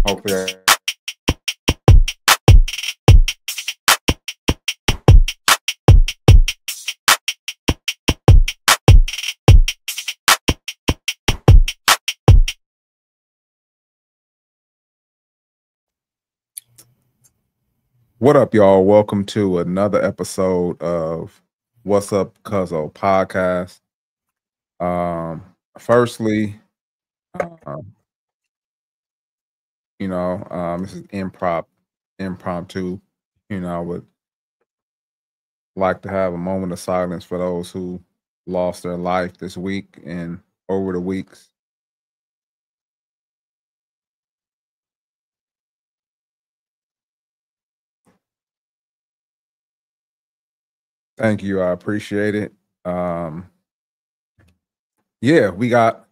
Hopefully, what up, y'all? Welcome to another episode of What's Up, Cuzzo podcast. Firstly, um, this is impromptu. I would like to have a moment of silence for those who lost their life this week and over the weeks. Thank you. I appreciate it. Yeah, we got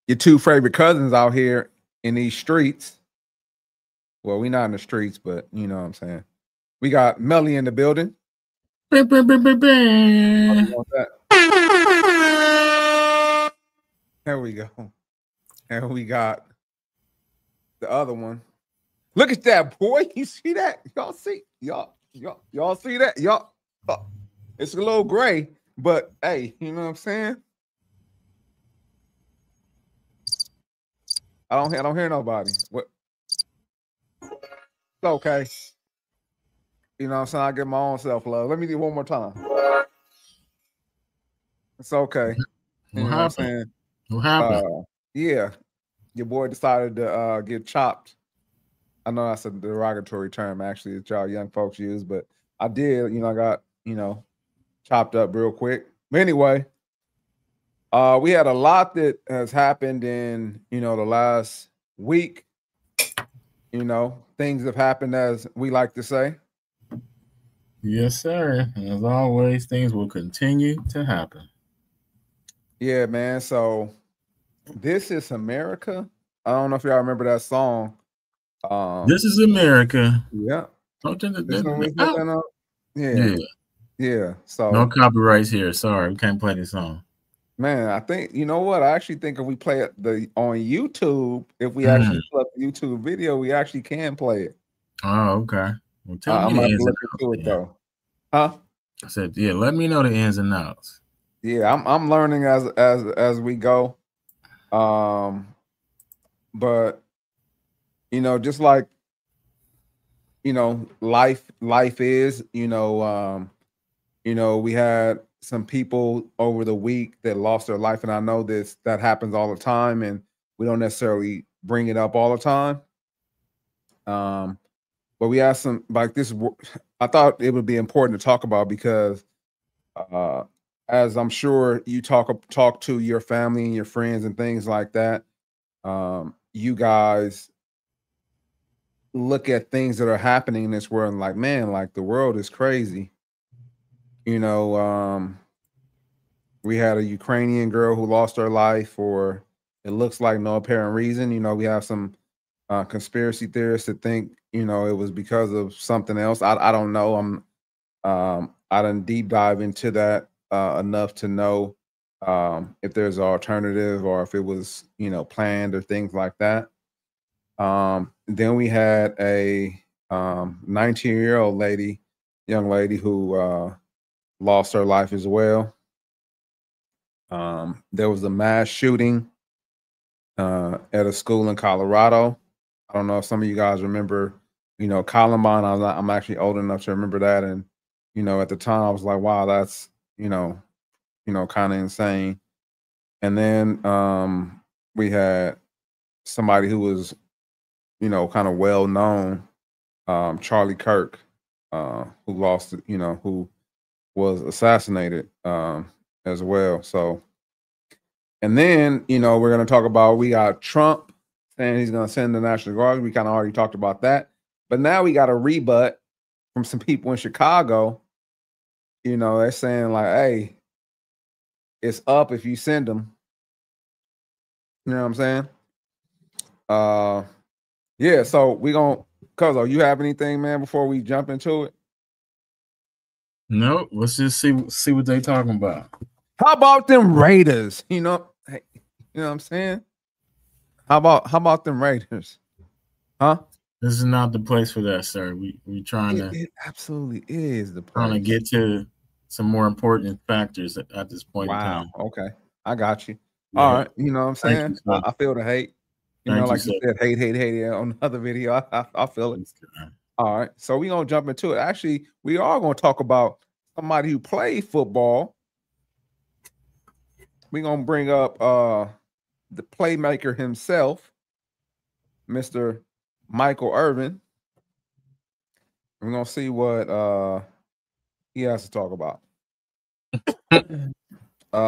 your two favorite cousins out here in these streets. Well, we're not in the streets, but you know what I'm saying. We got Melly in the building. There we go. And we got the other one. Look at that, boy. You see that? Y'all see? Y'all see that? Y'all. It's a little gray, but hey, you know what I'm saying? I don't hear nobody. What? It's okay. You know what I'm saying? I get my own self-love. Let me do it one more time. It's okay. You know what I'm saying? What happened? Yeah. Your boy decided to get chopped. I know that's a derogatory term, actually, that y'all young folks use, but I did, I got, chopped up real quick. But anyway, we had a lot that has happened in, the last week. Things have happened, as we like to say. Yes, sir. As always, things will continue to happen. Yeah, man. So This Is America. I don't know if y'all remember that song. This Is America. Yeah. Yeah. Yeah. So no copyrights here. Sorry, we can't play this song. Man, I think I actually think if we play it on YouTube, if we actually play the YouTube video, we actually can play it. Oh, okay. Well, tell me the ins and outs, though. Huh? I said, yeah, let me know the ins and outs. Yeah, I'm learning as we go. But just like life is, we had some people over the week that lost their life, and I know that happens all the time, and we don't necessarily bring it up all the time. But we asked some like this. I thought it would be important to talk about because, as I'm sure you talk to your family and your friends and things like that, you guys look at things that are happening in this world and like, man, like the world is crazy. We had a Ukrainian girl who lost her life for, it looks like, no apparent reason. We have some conspiracy theorists that think, it was because of something else. I don't know. I didn't deep dive into that enough to know if there's an alternative or if it was, planned or things like that. Then we had a 19-year-old young lady who lost her life as well. There was a mass shooting at a school in Colorado. I don't know if some of you guys remember, Columbine. I'm actually old enough to remember that, and at the time I was like, wow, that's kind of insane. And then we had somebody who was kind of well known, Charlie Kirk, who lost, who was assassinated as well. So, and then, we're going to talk about, we got Trump saying he's going to send the National Guard. We kind of already talked about that. But now we got a rebut from some people in Chicago. They're saying like, hey, it's up if you send them. You know what I'm saying? Yeah, so we gonna, Cuzzo, you have anything, man, before we jump into it? No, let's just see what they talking about. How about them Raiders? Hey, you know what I'm saying? How about them Raiders? Huh? This is not the place for that, sir. We trying to It absolutely is the trying to place. get to some more important factors at this point in Wow. time. Okay. I got you. Yeah. All right. You know what I'm Thank saying? you, sir. I feel the hate. You Thank know, you, like you sir. said, hate on another video. I feel it. All right. So we're going to jump into it. Actually, we are going to talk about somebody who played football. We're going to bring up the playmaker himself, Mr. Michael Irvin. We're going to see what he has to talk about.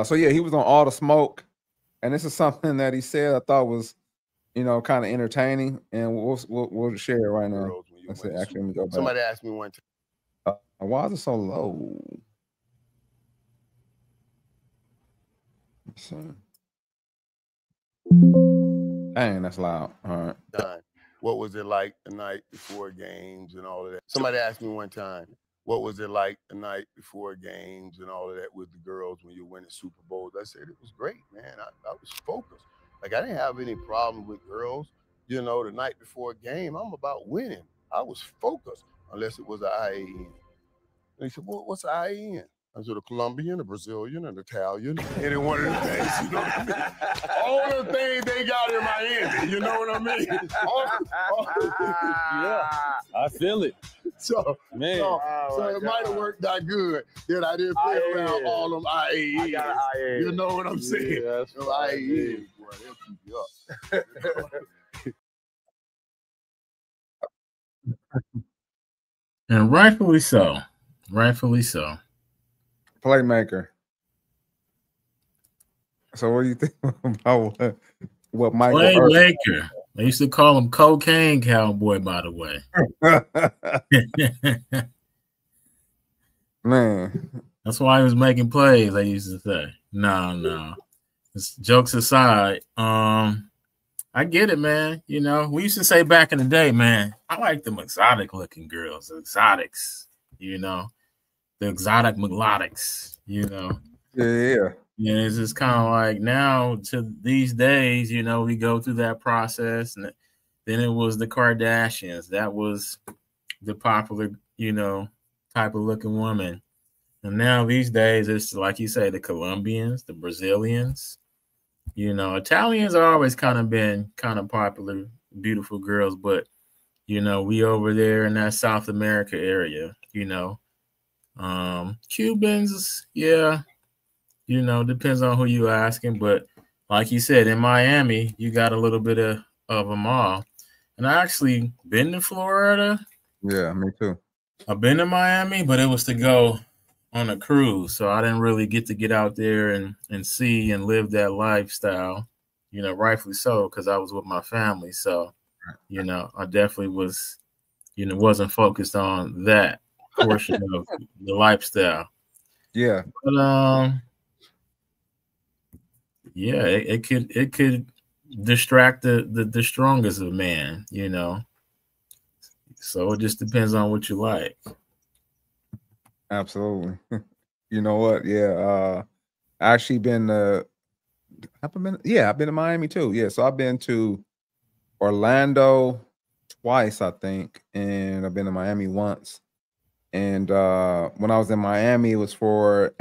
So yeah, he was on All the Smoke, and this is something that he said I thought was, you know, kind of entertaining, and we'll share it right now. Let's see. Actually, let me go back. Somebody asked me one time. Why is it so low? Let's see. Dang, that's loud. All right. Done. What was it like the night before games and all of that? Somebody asked me one time, what was it like the night before games and all of that with the girls when you're winning Super Bowls? I said, it was great, man. I was focused. Like, I didn't have any problem with girls. You know, the night before a game, I'm about winning. I was focused, unless it was an IAN. And he said, well, what's an IAN? I said, a Colombian, a Brazilian, an Italian, any one of the things, you know what I mean? All the things they got in Miami, you know what I mean? Yeah, I feel it. So, Man. so it might have worked out good that I didn't play around all them IAEs. You know what I'm saying? Yeah, them IAEs, boy, they'll keep you up. And rightfully so. Rightfully so. Playmaker. So what do you think about what Michael Playmaker? They used to call him Cocaine Cowboy, by the way. Man. That's why he was making plays, they used to say. No. Jokes aside, I get it, man. You know, we used to say back in the day, man, I like them exotic looking girls, exotics, you know, the exotic melodics, you know. Yeah. Yeah, it's just kind of like now to these days, you know, we go through that process, and then it was the Kardashians. That was the popular, you know, type of looking woman. And now these days, it's like you say, the Colombians, the Brazilians, you know, Italians are always kind of been kind of popular, beautiful girls, but you know, we over there in that South America area, you know, Cubans, yeah. You know, depends on who you asking, but like you said, in Miami, you got a little bit of them all. And I actually been to Florida. Yeah, me too. I've been to Miami, but it was to go on a cruise, so I didn't really get out there and see and live that lifestyle. You know, rightfully so, because I was with my family. So, you know, I definitely was, you know, wasn't focused on that portion of the lifestyle. Yeah. But yeah, it could distract the strongest of man, you know. So it just depends on what you like. Absolutely. You know what? Yeah. I actually been I've been to Miami too. Yeah. So I've been to Orlando twice, I think, and I've been to Miami once. And when I was in Miami, it was for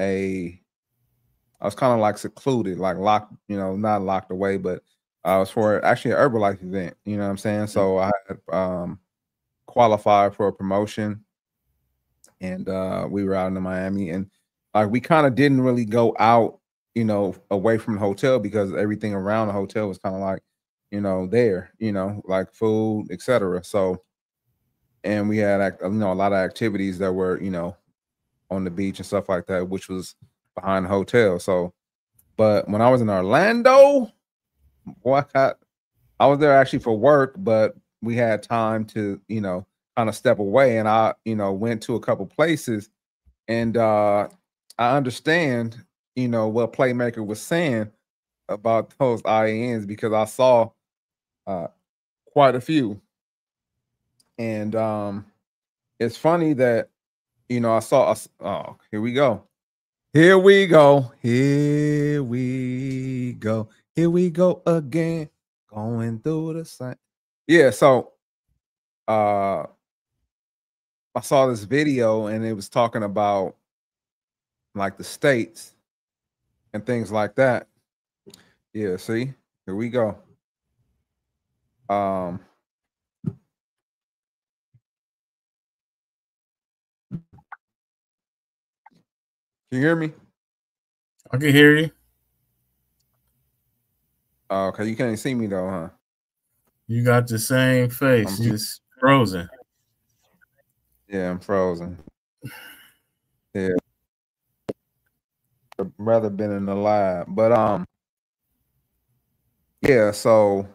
I was kind of like secluded, like locked, you know, not locked away, but I was for actually an Herbalife event, you know what I'm saying? So I had qualified for a promotion, and we were out in Miami, and like we kind of didn't really go out, you know, away from the hotel because everything around the hotel was kind of like, you know, there, you know, like food, etc. So, and we had, you know, a lot of activities that were, you know, on the beach and stuff like that, which was behind the hotel. So, but when I was in Orlando, boy, I was there actually for work, but we had time to, you know, kind of step away, and I, you know, went to a couple places, and I understand, you know, what Playmaker was saying about those IANs because I saw quite a few, and it's funny that, you know, I saw us. Oh, here we go. Here we go. Here we go. Here we go again. Going through the same. Yeah. So I saw this video and it was talking about like the states and things like that. Yeah, see, here we go. Can you hear me? I can hear you. Okay, you can't see me though, huh? You got the same face, just frozen. Yeah, I'm frozen. Yeah. I'd rather been in the lab. But yeah, so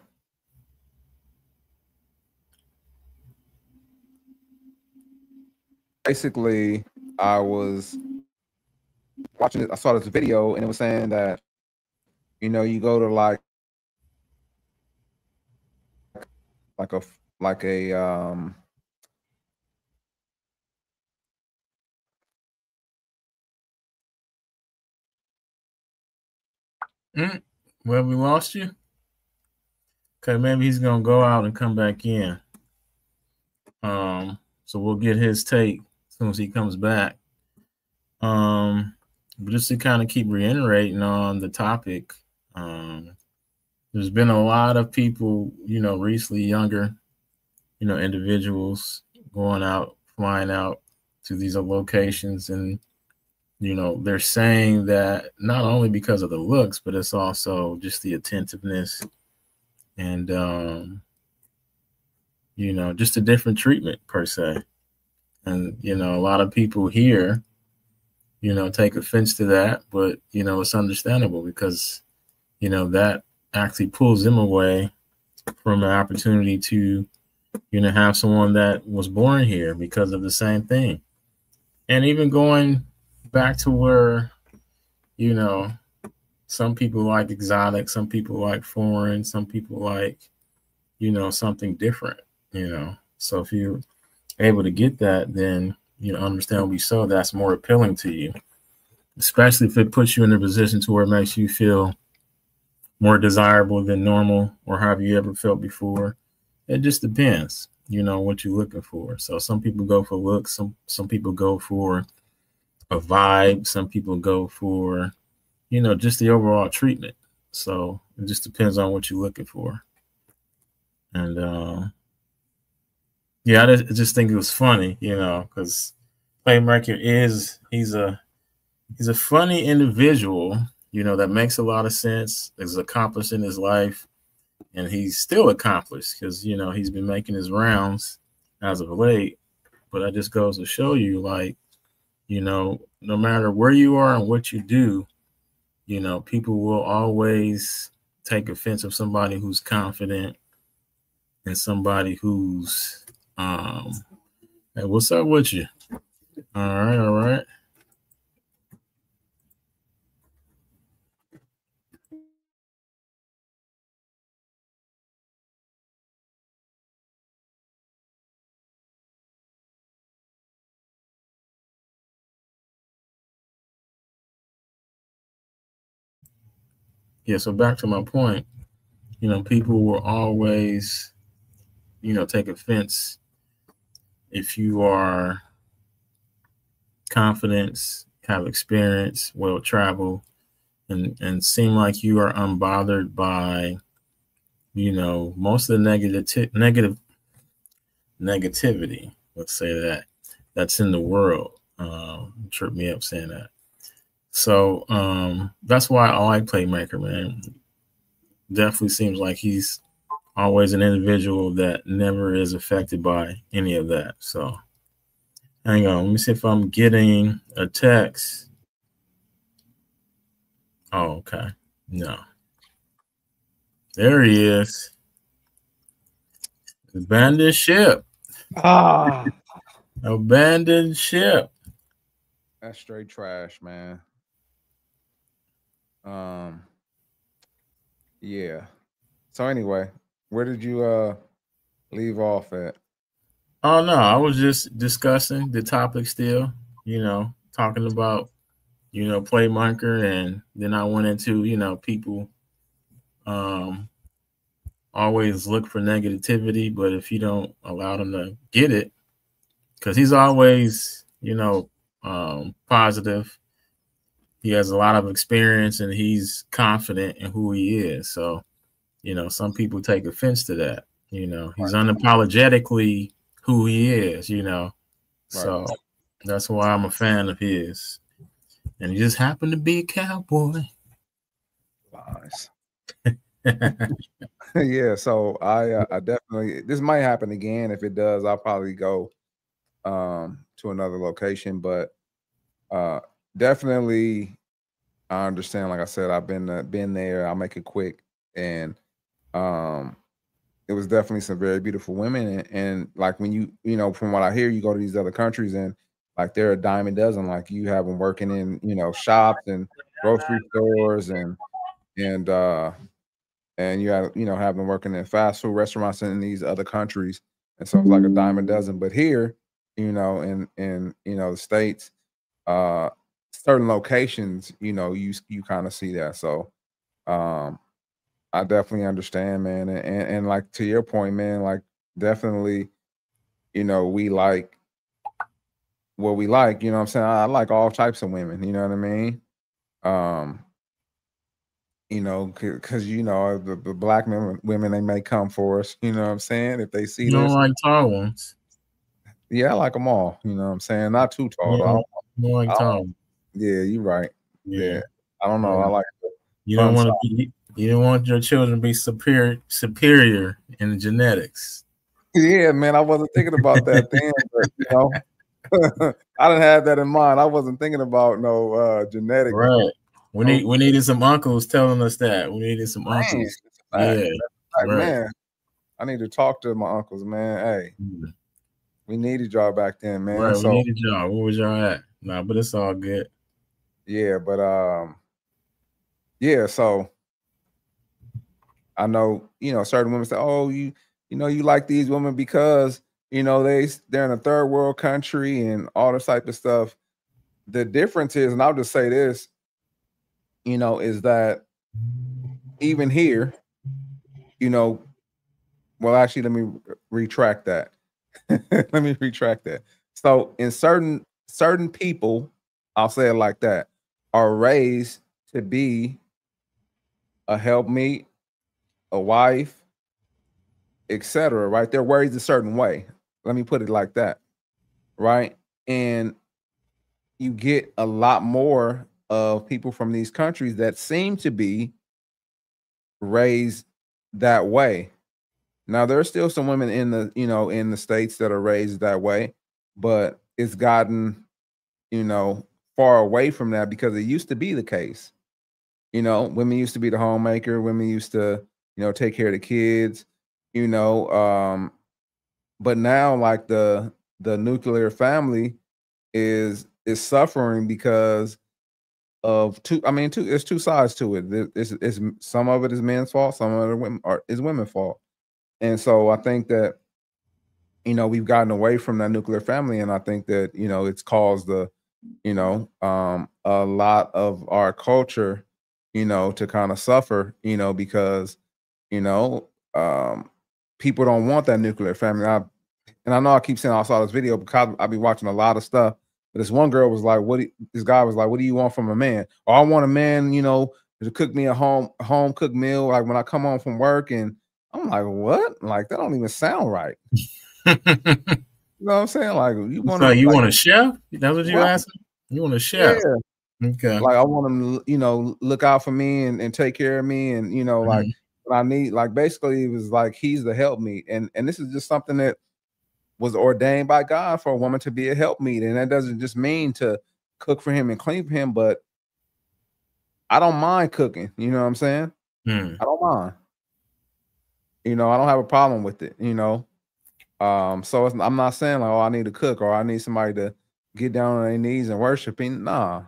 basically I was watching it, I saw this video and it was saying that, you know, you go to like a Well, we lost you. Okay, maybe he's gonna go out and come back in. So we'll get his take as soon as he comes back. But just to kind of keep reiterating on the topic, there's been a lot of people, you know, recently younger, you know, individuals going out, flying out to these locations, and you know, they're saying that not only because of the looks, but it's also just the attentiveness and you know, just a different treatment per se. And you know, a lot of people here, you know, take offense to that, but you know, it's understandable because you know that actually pulls them away from an opportunity to, you know, have someone that was born here because of the same thing. And even going back to where, you know, some people like exotic, some people like foreign, some people like, you know, something different, you know. So if you're able to get that, then, you know, understandably so, that's more appealing to you, especially if it puts you in a position to where it makes you feel more desirable than normal, or have you ever felt before. It just depends, you know, what you're looking for. So some people go for looks, some people go for a vibe, some people go for, you know, just the overall treatment. So it just depends on what you're looking for. And yeah, I just think it was funny, you know, because Playmaker he's a funny individual, you know, that makes a lot of sense, is accomplished in his life, and he's still accomplished because, you know, he's been making his rounds as of late. But that just goes to show you, like, you know, no matter where you are and what you do, you know, people will always take offense of somebody who's confident and somebody who's, hey, what's up with you? All right. Yeah, so back to my point, you know, people will always, you know, take offense if you are confident, have experience, well traveled, and seem like you are unbothered by, you know, most of the negativity, let's say that's in the world. Trip me up saying that. So that's why I like Playmaker, man. Definitely seems like he's always an individual that never is affected by any of that. So hang on, let me see if I'm getting a text. Oh, okay. No. There he is. Abandoned ship. Abandoned ship. That's straight trash, man. Yeah. So anyway, where did you leave off at? Oh no, I was just discussing the topic still, you know, talking about, you know, Playmaker, and then I went into, you know, people always look for negativity, but if you don't allow them to get it, because he's always, positive. He has a lot of experience and he's confident in who he is. So, some people take offense to that. He's unapologetically who he is, So that's why I'm a fan of his. And he just happened to be a cowboy. Nice. Yeah, so I definitely, this might happen again. If it does, I'll probably go to another location, but definitely I understand. Like I said, I've been there. I'll make it quick, and it was definitely some very beautiful women, and like when you from what I hear, you go to these other countries and like they're a dime a dozen. Like you have them working in shops and grocery stores and you have them working in fast food restaurants in these other countries, and so it's like a dime a dozen. But here, in the States, certain locations, you kind of see that. So I definitely understand, man, and like to your point, man, like definitely, we like what we like. You know what I'm saying? I like all types of women. You know what I mean? Because the black women, they may come for us. You know what I'm saying? If they see you don't like tall ones. Yeah, I like them all. You know what I'm saying? Not too tall. You don't like tall. Yeah, you're right. Yeah. I don't know. Yeah. I like you don't want to be. You don't want your children to be superior in genetics. Yeah, man. I wasn't thinking about that then, but I didn't have that in mind. I wasn't thinking about no genetics. Right. We needed some uncles telling us that. We needed some uncles. Yeah. Right. Man. I need to talk to my uncles, man. Hey. We needed y'all back then, man. Right, we needed y'all. Where was y'all at? Nah, but it's all good. Yeah, but so I know, certain women say, oh, you like these women because, they're in a third world country and all this type of stuff. The difference is, and I'll just say this, is that even here, well, actually, let me retract that. Let me retract that. So in certain people, I'll say it like that, are raised to be a helpmeet, a wife, etc. Right? They're raised a certain way. Let me put it like that. Right? And you get a lot more of people from these countries that seem to be raised that way. Now there are still some women in the States that are raised that way, but it's gotten, far away from that because it used to be the case. Women used to be the homemaker, women used to, take care of the kids, but now like the nuclear family is suffering because of there's two sides to it. It's some of it is men's fault, some of it is women's fault. And so I think that, we've gotten away from that nuclear family. And I think that, it's caused a lot of our culture, to kind of suffer, because, people don't want that nuclear family. And I know I keep saying I saw this video because I be watching a lot of stuff. But this one girl was like, this guy was like, what do you want from a man? Oh, I want a man, to cook me a home cooked meal. Like when I come home from work, and I'm like, what? Like, that don't even sound right. You know what I'm saying? Like, you want want a chef? That's what you asking? You want a chef? Yeah. Okay. Like, I want him to, look out for me and take care of me. And, like, what I need, like, basically it was like, he's the helpmeet. And this is just something that was ordained by God for a woman to be a helpmeet. And that doesn't just mean to cook for him and clean for him, but I don't mind cooking. You know what I'm saying? I don't mind. I don't have a problem with it, So I'm not saying like, oh, I need to cook or I need somebody to get down on their knees and worshiping. Nah.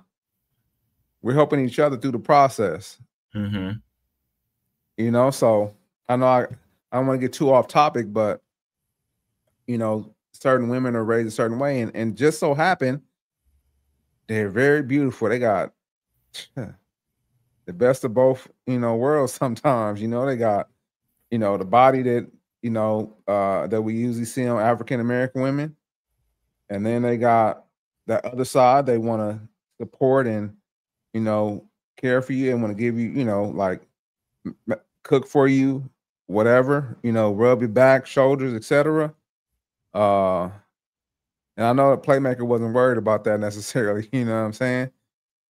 We're helping each other through the process. So I know I don't want to get too off topic, but certain women are raised a certain way, and just so happen they're very beautiful. They got the best of both, worlds sometimes. They got you know, the body that, you know, that we usually see on African American women. And then they got that other side. They want to support and, you know, care for you and want to give you, you know, like cook for you, whatever, you know, rub your back, shoulders, etc. And I know the Playmaker wasn't worried about that necessarily, you know what I'm saying?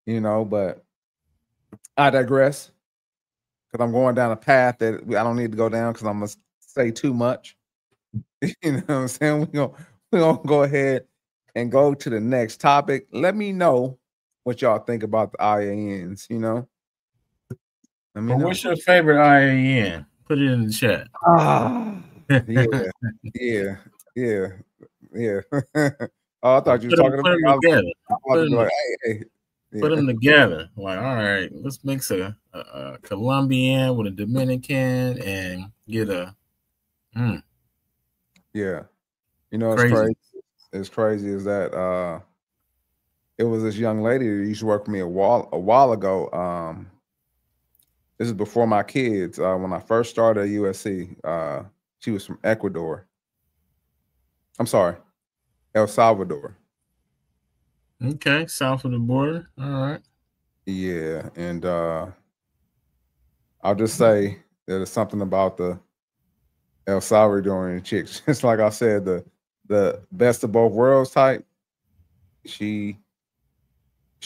You know, but I digress because I'm going down a path that I don't need to go down because I'm gonna say too much. You know what I'm saying? We're gonna go ahead and go to the next topic. Let me know what y'all think about the IANs, you know. Let me know. What's your favorite IAN? Put it in the chat. Yeah. Oh, I thought you were talking about them together. Put them together. Like, all right, let's mix a Colombian with a Dominican and get a. Yeah, you know, it's crazy. It's crazy is that it was this young lady who used to work for me a while ago. This is before my kids. When I first started at USC, she was from Ecuador. I'm sorry, El Salvador. Okay, south of the border. All right. Yeah, and I'll just say there's something about the El Salvadorian chicks. Just like I said, the best of both worlds type. She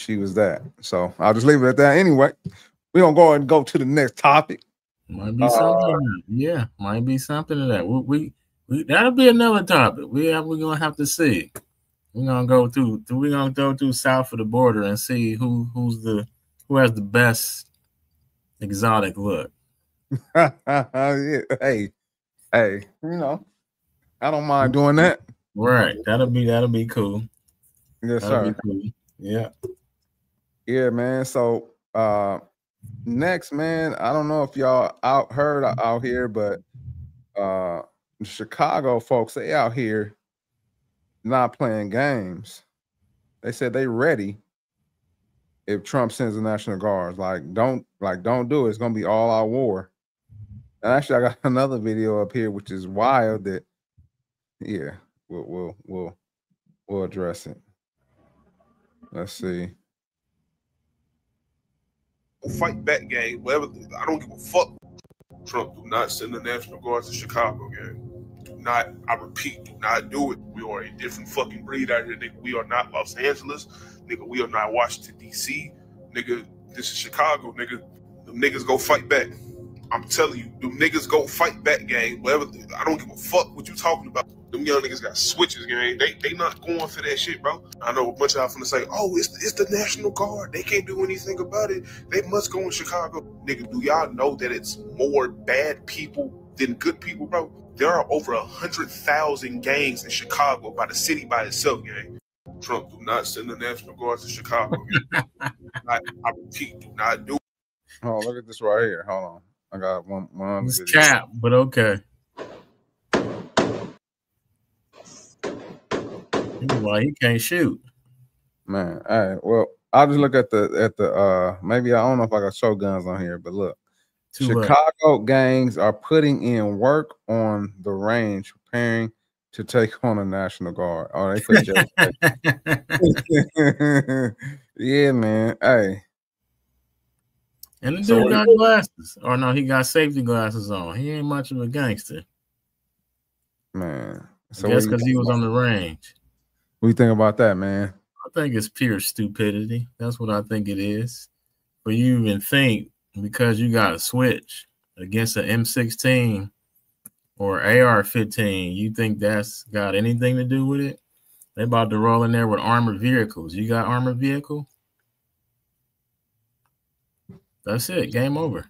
was that. So I'll just leave it at that. Anyway, we're gonna go and go to the next topic. Might be something. Yeah, might be something to that. We that'll be another topic. We're gonna have to see. We're gonna go through south of the border and see who has the best exotic look. Yeah. Hey, you know, I don't mind doing that. Right. That'll be cool. Yes, sir. Cool. Yeah. Yeah, man. So next, man, I don't know if y'all heard out here, but Chicago folks, they out here not playing games. They said they ready if Trump sends the National Guards. Don't do it. It's gonna be all out war. And actually, I got another video up here which is wild. That we'll address it. Let's see. Fight back game, whatever. I don't give a fuck. Trump, do not send the National Guard to Chicago, gang. Do not, I repeat, do not do it. We are a different fucking breed out here, nigga. We are not Los Angeles, nigga. We are not Washington, D.C., nigga. This is Chicago, nigga. Them niggas go fight back. I'm telling you, them niggas go fight back, gang. Whatever. I don't give a fuck what you talking about. Them young niggas got switches, gang. They not going for that shit, bro. I know a bunch of y'all finna say, oh, it's the National Guard. They can't do anything about it. They must go in Chicago. Nigga, do y'all know that it's more bad people than good people, bro? There are over 100,000 gangs in Chicago by the city by itself, gang. Trump, do not send the National Guard to Chicago. I repeat, do not do it. Oh, look at this right here. Hold on. I got one other it's video. Cap, but okay. Why he can't shoot? Man, all right. Well, I'll just look at the maybe I don't know if I got show guns on here, but look. Chicago gangs are putting in work on the range, preparing to take on a National Guard. Oh, they put yeah, man. Hey. And the dude got glasses. Or no, he got safety glasses on. He ain't much of a gangster. Man. So I guess because he was on the range. What do you think about that, man? I think it's pure stupidity. That's what I think it is. But you even think because you got a switch against an M16 or AR-15, you think that's got anything to do with it? They about to roll in there with armored vehicles. You got armored vehicle? That's it. Game over.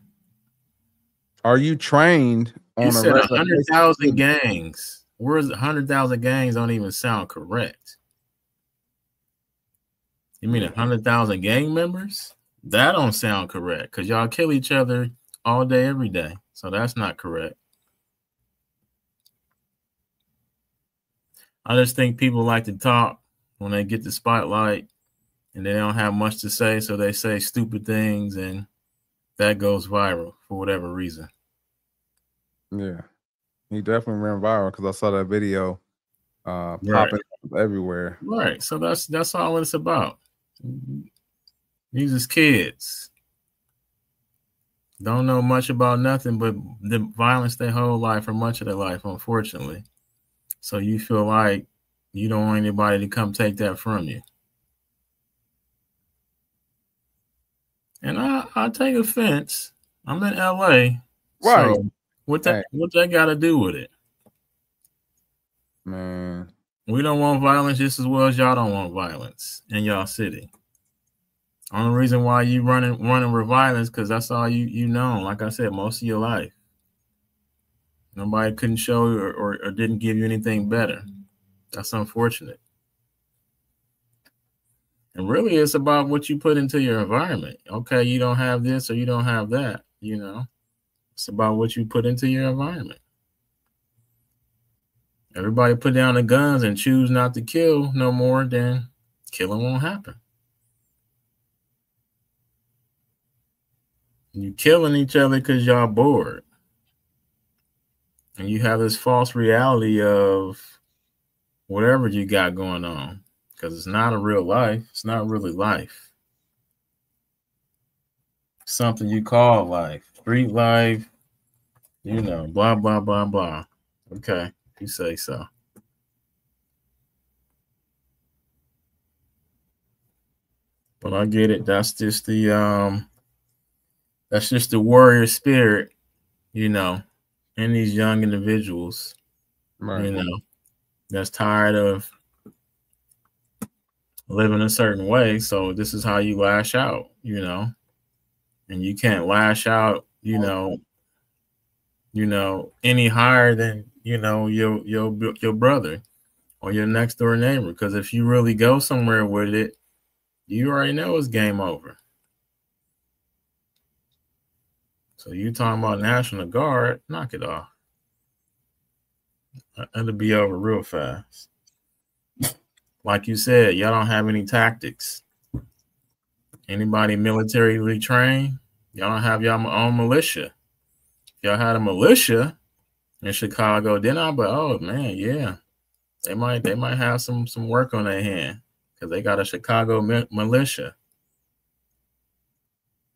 Are you trained on you said 100,000 gangs? Where's 100,000 gangs don't even sound correct. You mean 100,000 gang members? That don't sound correct because y'all kill each other all day, every day. So that's not correct. I just think people like to talk when they get the spotlight and they don't have much to say. So they say stupid things and that goes viral for whatever reason. Yeah, he definitely ran viral because I saw that video Right. popping up everywhere. Right. So that's all it's about. These is kids. Don't know much about nothing but the violence their whole life or much of their life, unfortunately. So you feel like you don't want anybody to come take that from you. And I take offense. I'm in LA. Right. So what that got to do with it? Man. We don't want violence just as well as y'all don't want violence in y'all city. Only reason why you running with violence because that's all you know. Like I said, most of your life, nobody couldn't show you or didn't give you anything better. That's unfortunate. And really, it's about what you put into your environment. Okay, you don't have this or you don't have that. You know, it's about what you put into your environment. Everybody put down the guns and choose not to kill no more, then killing won't happen. You killing each other because y'all bored. And you have this false reality of whatever you got going on. Because it's not a real life. It's not really life. Something you call life. Street life. You know, blah, blah, blah, blah. Okay, if you say so. But I get it. That's just the warrior spirit, you know, in these young individuals, Right. you know, that's tired of living a certain way. So this is how you lash out, you know, and you can't lash out, you know, any higher than, you know, your brother or your next door neighbor. Because if you really go somewhere with it, you already know it's game over. So you talking about National Guard, knock it off. It'll be over real fast. Like you said, y'all don't have any tactics. Anybody militarily trained? Y'all don't have y'all own militia. If y'all had a militia in Chicago, then I'll be, oh man, yeah. They might have some work on their hand because they got a Chicago militia.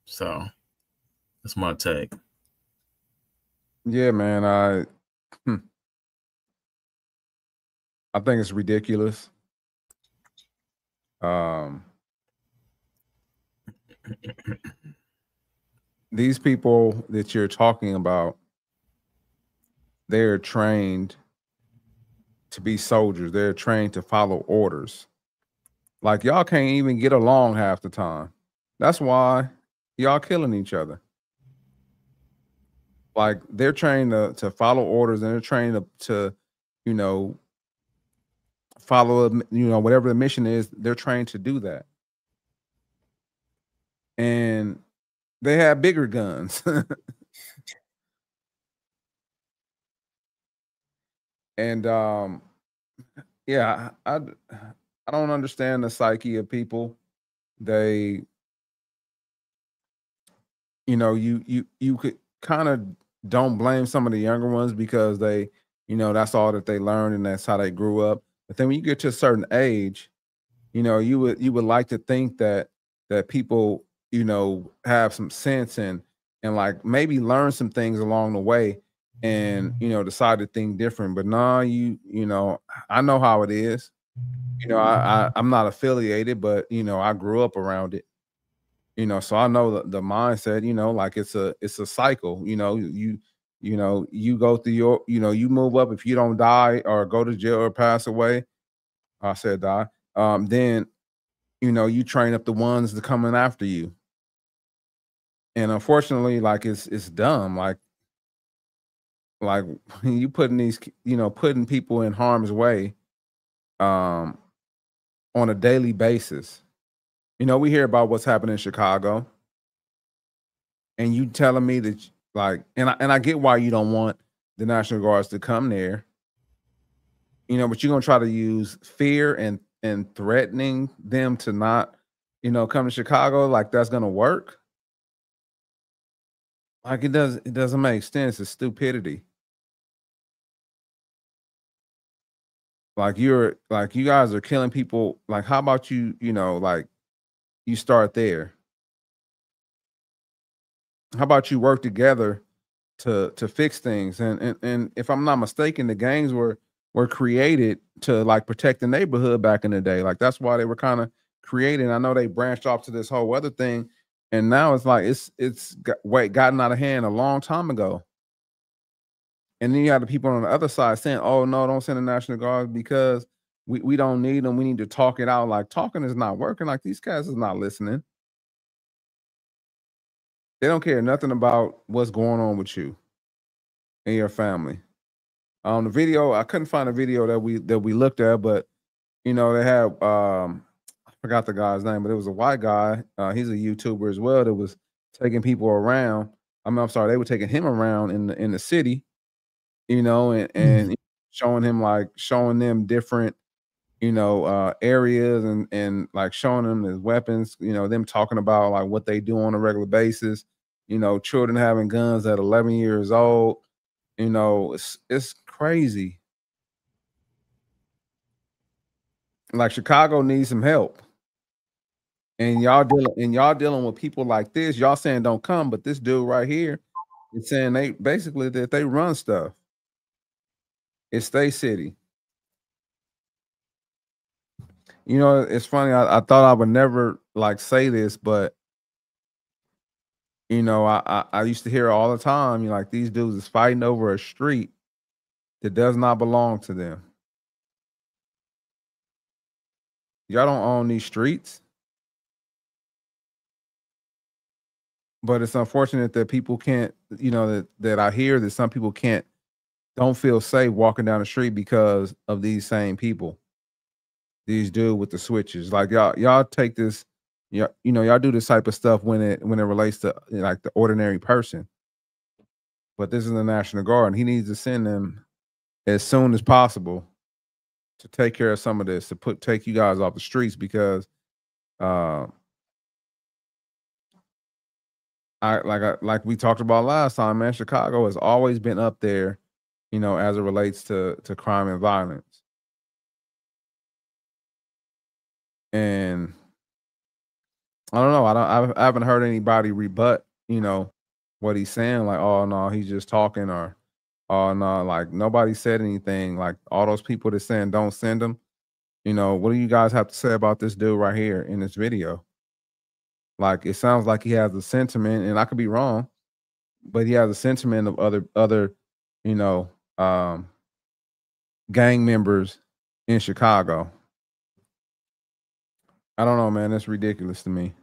So that's my take. Yeah, man. I think it's ridiculous. These people that you're talking about, they're trained to be soldiers. They're trained to follow orders. Like y'all can't even get along half the time. That's why y'all killing each other. Like they're trained to follow orders and they're trained to you know, follow, you know, whatever the mission is, they're trained to do that. And they have bigger guns. And yeah, I don't understand the psyche of people. They, you know, you could kind of don't blame some of the younger ones because they, you know, that's all that they learned and that's how they grew up. But then when you get to a certain age, you know, you would like to think that people, you know, have some sense and like maybe learn some things along the way and, you know, decide to think different. But nah, you know, I know how it is. You know, I'm not affiliated, but you know, I grew up around it. You know, so I know the mindset, you know, like it's a cycle. You know, you know, you go through your, you know, you move up. If you don't die or go to jail or pass away, I said die, then, you know, you train up the ones that coming after you. And unfortunately, like it's dumb. Like you putting these, you know, putting people in harm's way on a daily basis. You know, we hear about what's happening in Chicago. And you telling me that like, and I get why you don't want the National Guards to come there. You know, but you're gonna try to use fear and threatening them to not, you know, come to Chicago, like that's gonna work. Like it doesn't make sense. It's stupidity. Like you guys are killing people. Like, how about you know, like you start there? How about you work together to fix things? And if I'm not mistaken, the gangs were created to like protect the neighborhood back in the day. Like that's why they were kind of created. I know they branched off to this whole other thing, and now it's like gotten out of hand a long time ago. And then you have the people on the other side saying, "Oh no, don't send the National Guard because we don't need them. We need to talk it out." Like talking is not working. Like these guys is not listening. They don't care nothing about what's going on with you and your family. The video, I couldn't find a video that we looked at, but you know, they have I forgot the guy's name, but it was a white guy. He's a YouTuber as well that was taking people around. I'm sorry, they were taking him around in the city, you know, and showing them different, you know, areas and like showing them his weapons, you know, them talking about like what they do on a regular basis, you know, children having guns at 11 years old, you know, it's crazy. Like Chicago needs some help. And y'all dealing with people like this. Y'all saying don't come, but this dude right here is saying they basically that they run stuff. It's their city. You know, it's funny. I thought I would never like say this, but you know, I used to hear all the time, you know, like these dudes is fighting over a street that does not belong to them. Y'all don't own these streets. But it's unfortunate that people can't, you know, that I hear that some people don't feel safe walking down the street because of these same people. These dudes with the switches. Like y'all take this, you know, y'all do this type of stuff when it relates to like the ordinary person. But this is the National Guard, and he needs to send them as soon as possible to take care of some of this, to take you guys off the streets because like we talked about last time, man, Chicago has always been up there, you know, as it relates to crime and violence. And I don't know, I haven't heard anybody rebut, you know, what he's saying, like, oh no, he's just talking, or oh no, like nobody said anything. Like all those people that saying don't send them, you know, what do you guys have to say about this dude right here in this video? Like it sounds like he has a sentiment, and I could be wrong, but he has a sentiment of other, you know, gang members in Chicago. I don't know, man. That's ridiculous to me.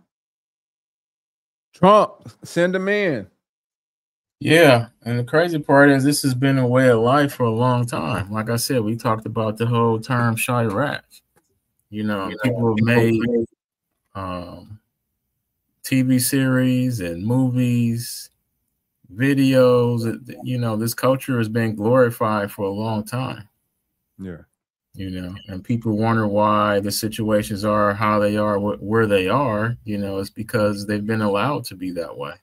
Trump, send them in. Yeah, and the crazy part is this has been a way of life for a long time. Like I said, we talked about the whole term Chirac. You know, people have made TV series and movies, videos. You know, this culture has been glorified for a long time. Yeah. You know, and people wonder why the situations are how they are, where they are. You know, it's because they've been allowed to be that way.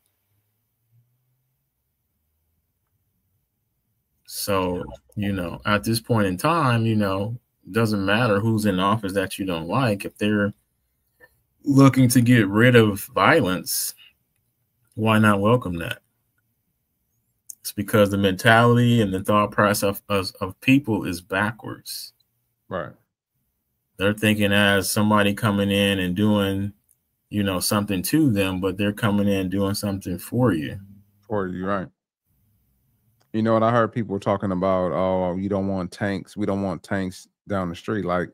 So, you know, at this point in time, you know, it doesn't matter who's in office that you don't like. If they're looking to get rid of violence, why not welcome that? It's because the mentality and the thought process of people is backwards. Right. They're thinking as somebody coming in and doing, you know, something to them, but they're coming in doing something for you. For you, right. You know what, I heard people talking about, oh, you don't want tanks. We don't want tanks down the street. Like,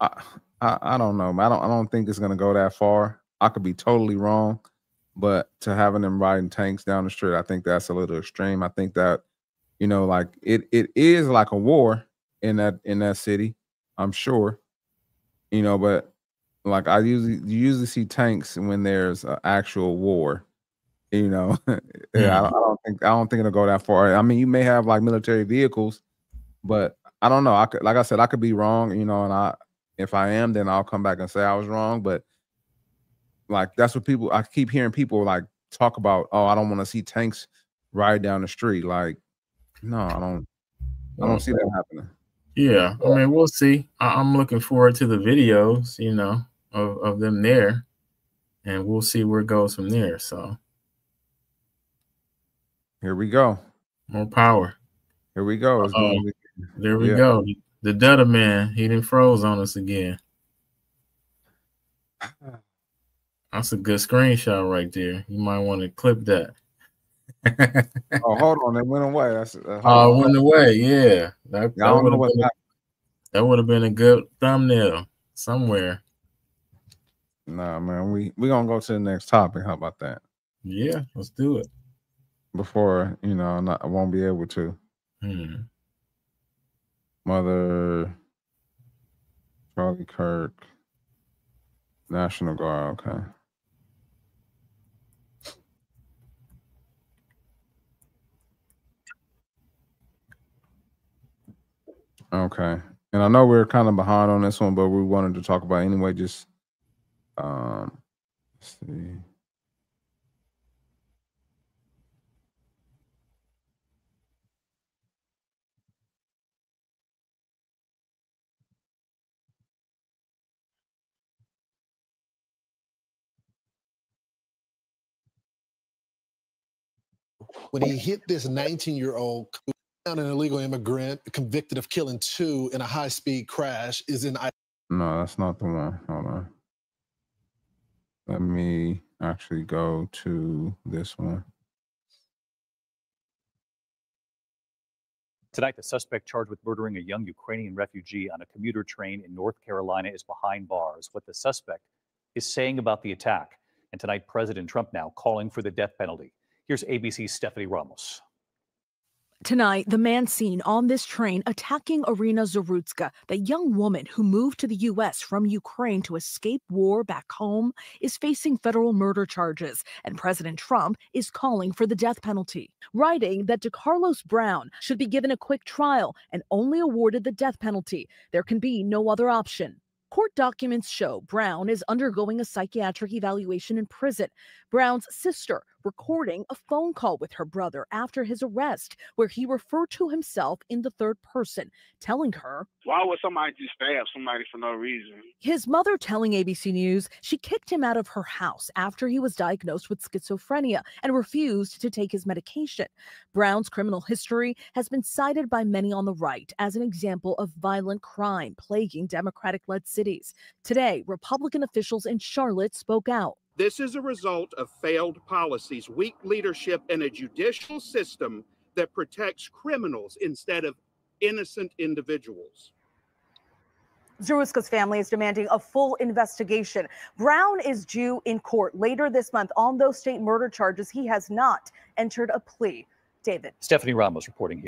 I don't know. I don't think it's gonna go that far. I could be totally wrong, but to having them riding tanks down the street, I think that's a little extreme. I think that, you know, like it is like a war in that city, I'm sure. You know, but like you usually see tanks when there's an actual war. You know, yeah, I don't think it'll go that far. I mean, you may have like military vehicles, but I don't know. Like I said, I could be wrong. You know, and if I am, then I'll come back and say I was wrong. But like that's what I keep hearing people like talk about. Oh, I don't want to see tanks ride down the street. Like, no, I don't see that happening. Yeah, I mean, we'll see. I'm looking forward to the videos, you know, of them there, and we'll see where it goes from there. So here we go. More power. Here we go. It's doing there we go. The Dutta man, he done froze on us again. That's a good screenshot right there. You might want to clip that. Oh, hold on. It went away. That's it went away. Yeah. That would have been a good thumbnail somewhere. Nah, man. We gonna go to the next topic. How about that? Yeah, let's do it. Before, you know, I won't be able to. Mother Charlie Kirk, National Guard. Okay. Okay. And I know we're kind of behind on this one, but we wanted to talk about it anyway. Just let's see. When he hit this 19-year-old, an illegal immigrant convicted of killing 2 in a high-speed crash, is in. No, that's not the one. Hold on. Let me actually go to this one. Tonight, the suspect charged with murdering a young Ukrainian refugee on a commuter train in North Carolina is behind bars. What the suspect is saying about the attack. And tonight, President Trump now calling for the death penalty. Here's ABC's Stephanie Ramos. Tonight, the man seen on this train attacking Irina Zarutska, the young woman who moved to the U.S. from Ukraine to escape war back home, is facing federal murder charges, and President Trump is calling for the death penalty, writing that DeCarlos Brown should be given a quick trial and only awarded the death penalty. There can be no other option. Court documents show Brown is undergoing a psychiatric evaluation in prison. Brown's sister recording a phone call with her brother after his arrest, where he referred to himself in the third person, telling her, "Why would somebody just stab somebody for no reason?" His mother telling ABC News she kicked him out of her house after he was diagnosed with schizophrenia and refused to take his medication. Brown's criminal history has been cited by many on the right as an example of violent crime plaguing Democratic-led cities. Today, Republican officials in Charlotte spoke out. This is a result of failed policies, weak leadership, and a judicial system that protects criminals instead of innocent individuals. Zarutska's family is demanding a full investigation. Brown is due in court later this month on those state murder charges. He has not entered a plea. David. Stephanie Ramos reporting here.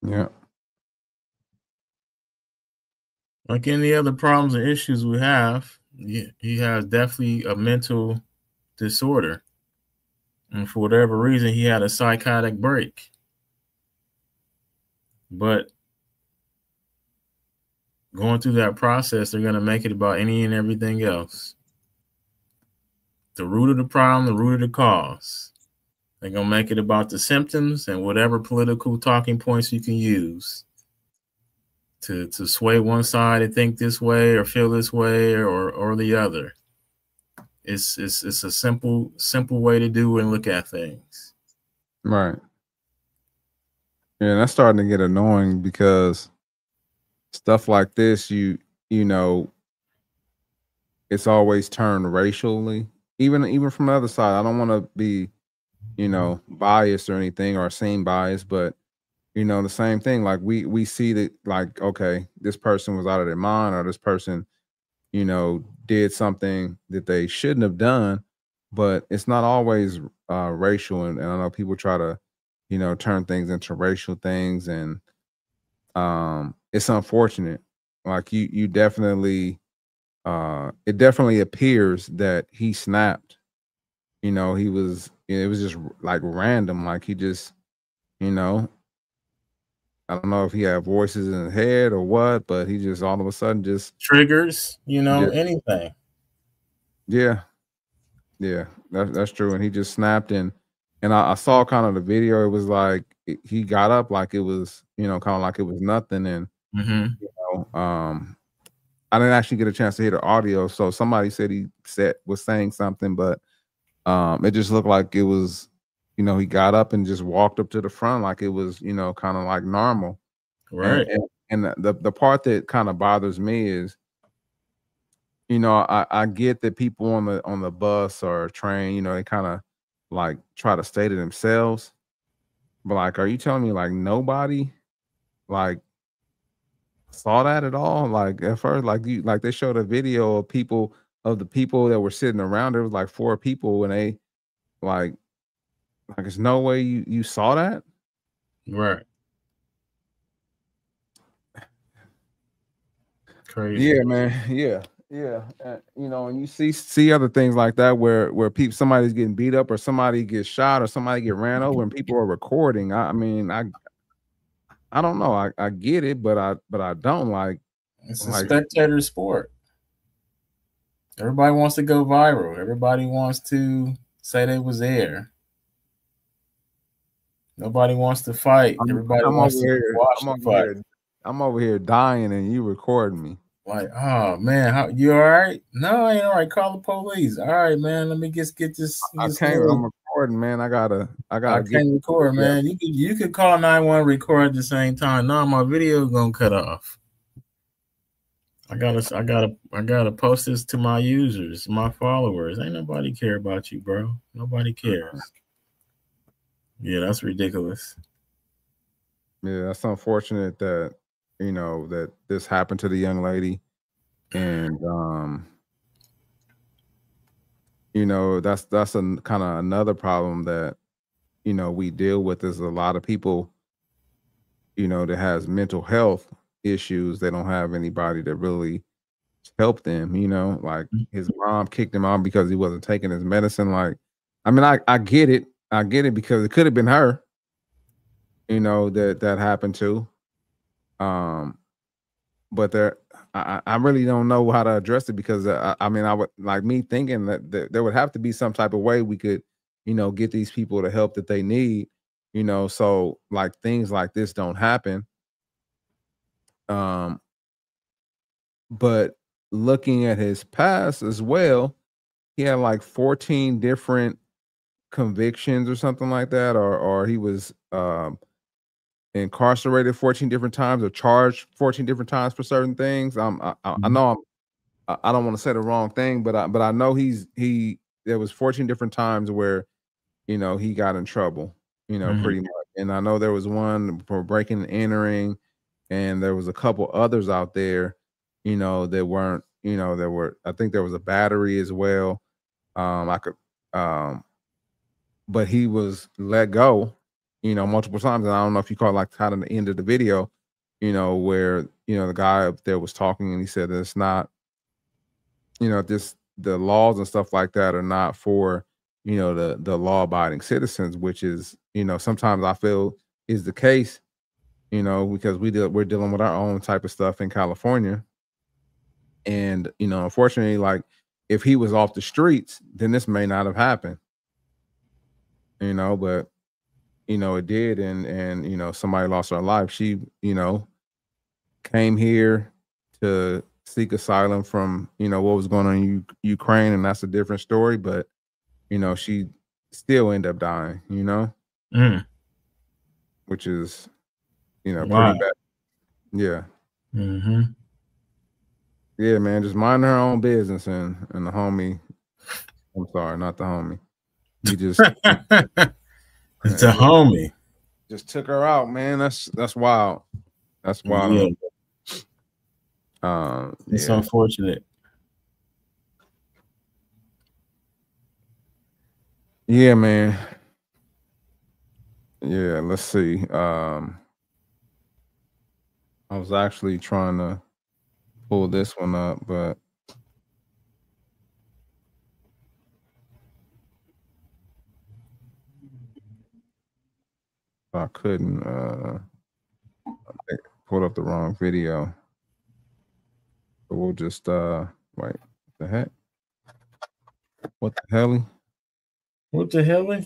Yeah. Like any other problems and issues we have, he has definitely a mental disorder. And for whatever reason, he had a psychotic break. But going through that process, they're going to make it about any and everything else. The root of the problem, the root of the cause. They're going to make it about the symptoms and whatever political talking points you can use to sway one side and think this way or feel this way or the other. It's a simple way to do and look at things. Right. Yeah, that's starting to get annoying because stuff like this, you know, it's always turned racially. Even from the other side, I don't want to be, you know, biased or anything or seem biased, but you know, the same thing. Like we see that, like, okay, this person was out of their mind, or this person, you know, did something that they shouldn't have done, but it's not always racial. And I know people try to, you know, turn things into racial things, and it's unfortunate. Like you definitely, it definitely appears that he snapped. You know, it was just like random. Like he just, you know, I don't know if he had voices in his head or what, but he just all of a sudden just triggers, you know, anything. Yeah. Yeah, that's true. And he just snapped, and I saw kind of the video. It was like he got up like it was, you know, kind of like it was nothing. And Mm-hmm. you know, I didn't actually get a chance to hear the audio. So somebody said was saying something, but it just looked like it was, you know, he got up and just walked up to the front like it was, you know, kind of like normal. Right. And the part that kind of bothers me is, you know, I get that people on the bus or train, you know, they kind of like try to stay to themselves. But like, are you telling me like nobody like saw that at all? Like at first, like they showed a video of the people that were sitting around. There was like 4 people, and they like there's no way you saw that. Right. Crazy. Yeah, man. Yeah. You know, and you see other things like that where somebody's getting beat up or somebody gets shot or somebody get ran over and people are recording. I mean, I don't know. I get it, but I don't like. It's a spectator sport. Everybody wants to go viral. Everybody wants to say they was there. Nobody wants to fight. Everybody wants to watch the fight. I'm over here dying and you recording me. Like, oh man, you all right? No, I ain't all right. Call the police. All right, man. Let me get this. I can't. I'm recording, man. I can't record, man. You could call 911, record at the same time. No, my video is gonna cut off. I gotta post this to my users, my followers. Ain't nobody care about you, bro. Nobody cares. Yeah, that's ridiculous. Yeah, that's unfortunate that, you know, that this happened to the young lady. And you know, that's a kind of another problem that, you know, we deal with is a lot of people, you know, that has mental health issues. They don't have anybody that really help them, you know, like his mom kicked him out because he wasn't taking his medicine. Like, I mean, I get it. I get it because it could have been her, you know, that happened to. But I really don't know how to address it because I mean, I would like me thinking that there would have to be some type of way we could, you know, get these people the help that they need, you know, so like things like this don't happen. But looking at his past as well, he had like 14 different convictions or something like that, or he was incarcerated 14 different times or charged 14 different times for certain things. I know I don't want to say the wrong thing, but I know there was 14 different times where, you know, he got in trouble, you know, pretty much. And I know there was one for breaking and entering, and there was a couple others out there, you know, that weren't, you know, I think there was a battery as well. But he was let go, you know, multiple times. And I don't know if you caught like kind of the end of the video, you know, where, you know, the guy up there was talking and he said that it's not, you know, the laws and stuff like that are not for, you know, the law-abiding citizens, which is, you know, sometimes I feel is the case, you know, because we're dealing with our own type of stuff in California. And, you know, unfortunately, like if he was off the streets, then this may not have happened, you know, but, you know, it did. And, you know, somebody lost her life. She, you know, came here to seek asylum from, you know, what was going on in Ukraine. And that's a different story. But, you know, she still ended up dying, you know, which is, you know, pretty bad. Yeah. Yeah, man, just mind her own business, and the homie, I'm sorry, not the homie. He just it's a homie. Just took her out, man. That's wild. That's wild. Yeah. It's unfortunate. Yeah, man. Yeah, let's see. I was actually trying to pull this one up, but I couldn't. I think I pulled up the wrong video. But we'll just wait. What the heck? What the hell? What the hell?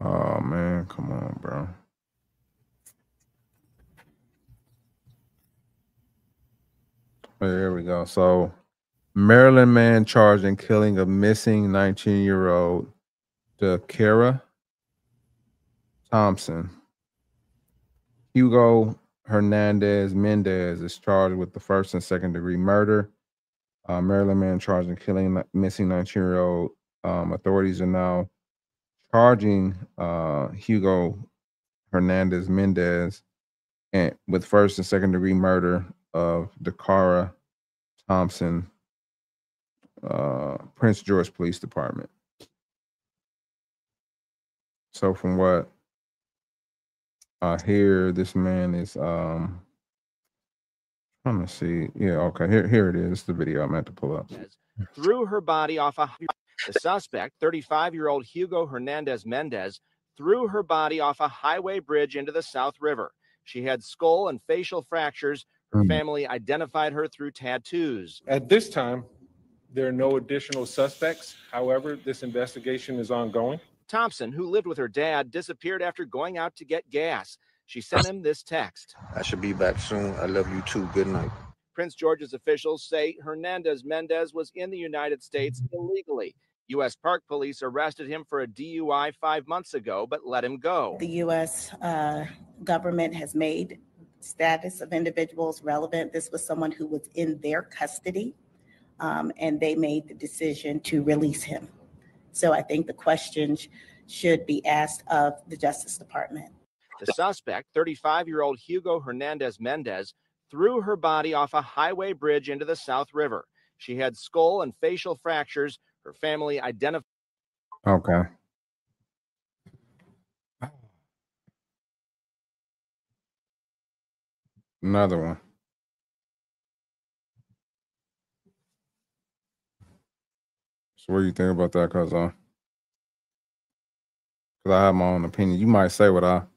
Oh man, come on, bro. Here we go. So, Maryland man charged in killing a missing 19-year-old Dakara Thompson. Hugo Hernandez Mendez is charged with the first and second degree murder. Maryland man charged in killing missing 19-year-old. Authorities are now charging Hugo Hernandez Mendez and with first and second degree murder of Dakara Thompson, Prince George Police Department. So from what I hear, this man is trying to see. Yeah, okay. Here it is. This is the video I meant to pull up. Threw her body off a. The suspect, 35-year-old Hugo Hernandez Mendez, threw her body off a highway bridge into the South River. She had skull and facial fractures. Her family identified her through tattoos. At this time, there are no additional suspects. However, this investigation is ongoing. Thompson, who lived with her dad, disappeared after going out to get gas. She sent him this text. I should be back soon. I love you too. Good night. Prince George's officials say Hernandez Mendez was in the United States illegally. U.S. Park Police arrested him for a DUI 5 months ago, but let him go. The U.S. Government has made status of individuals relevant. This was someone who was in their custody, and they made the decision to release him. So I think the questions should be asked of the Justice Department. The suspect, 35-year-old Hugo Hernandez Mendez, threw her body off a highway bridge into the South River. She had skull and facial fractures. Her family identified. Okay. Another one. So what do you think about that, Cousin? Because I have my own opinion. You might say what I'm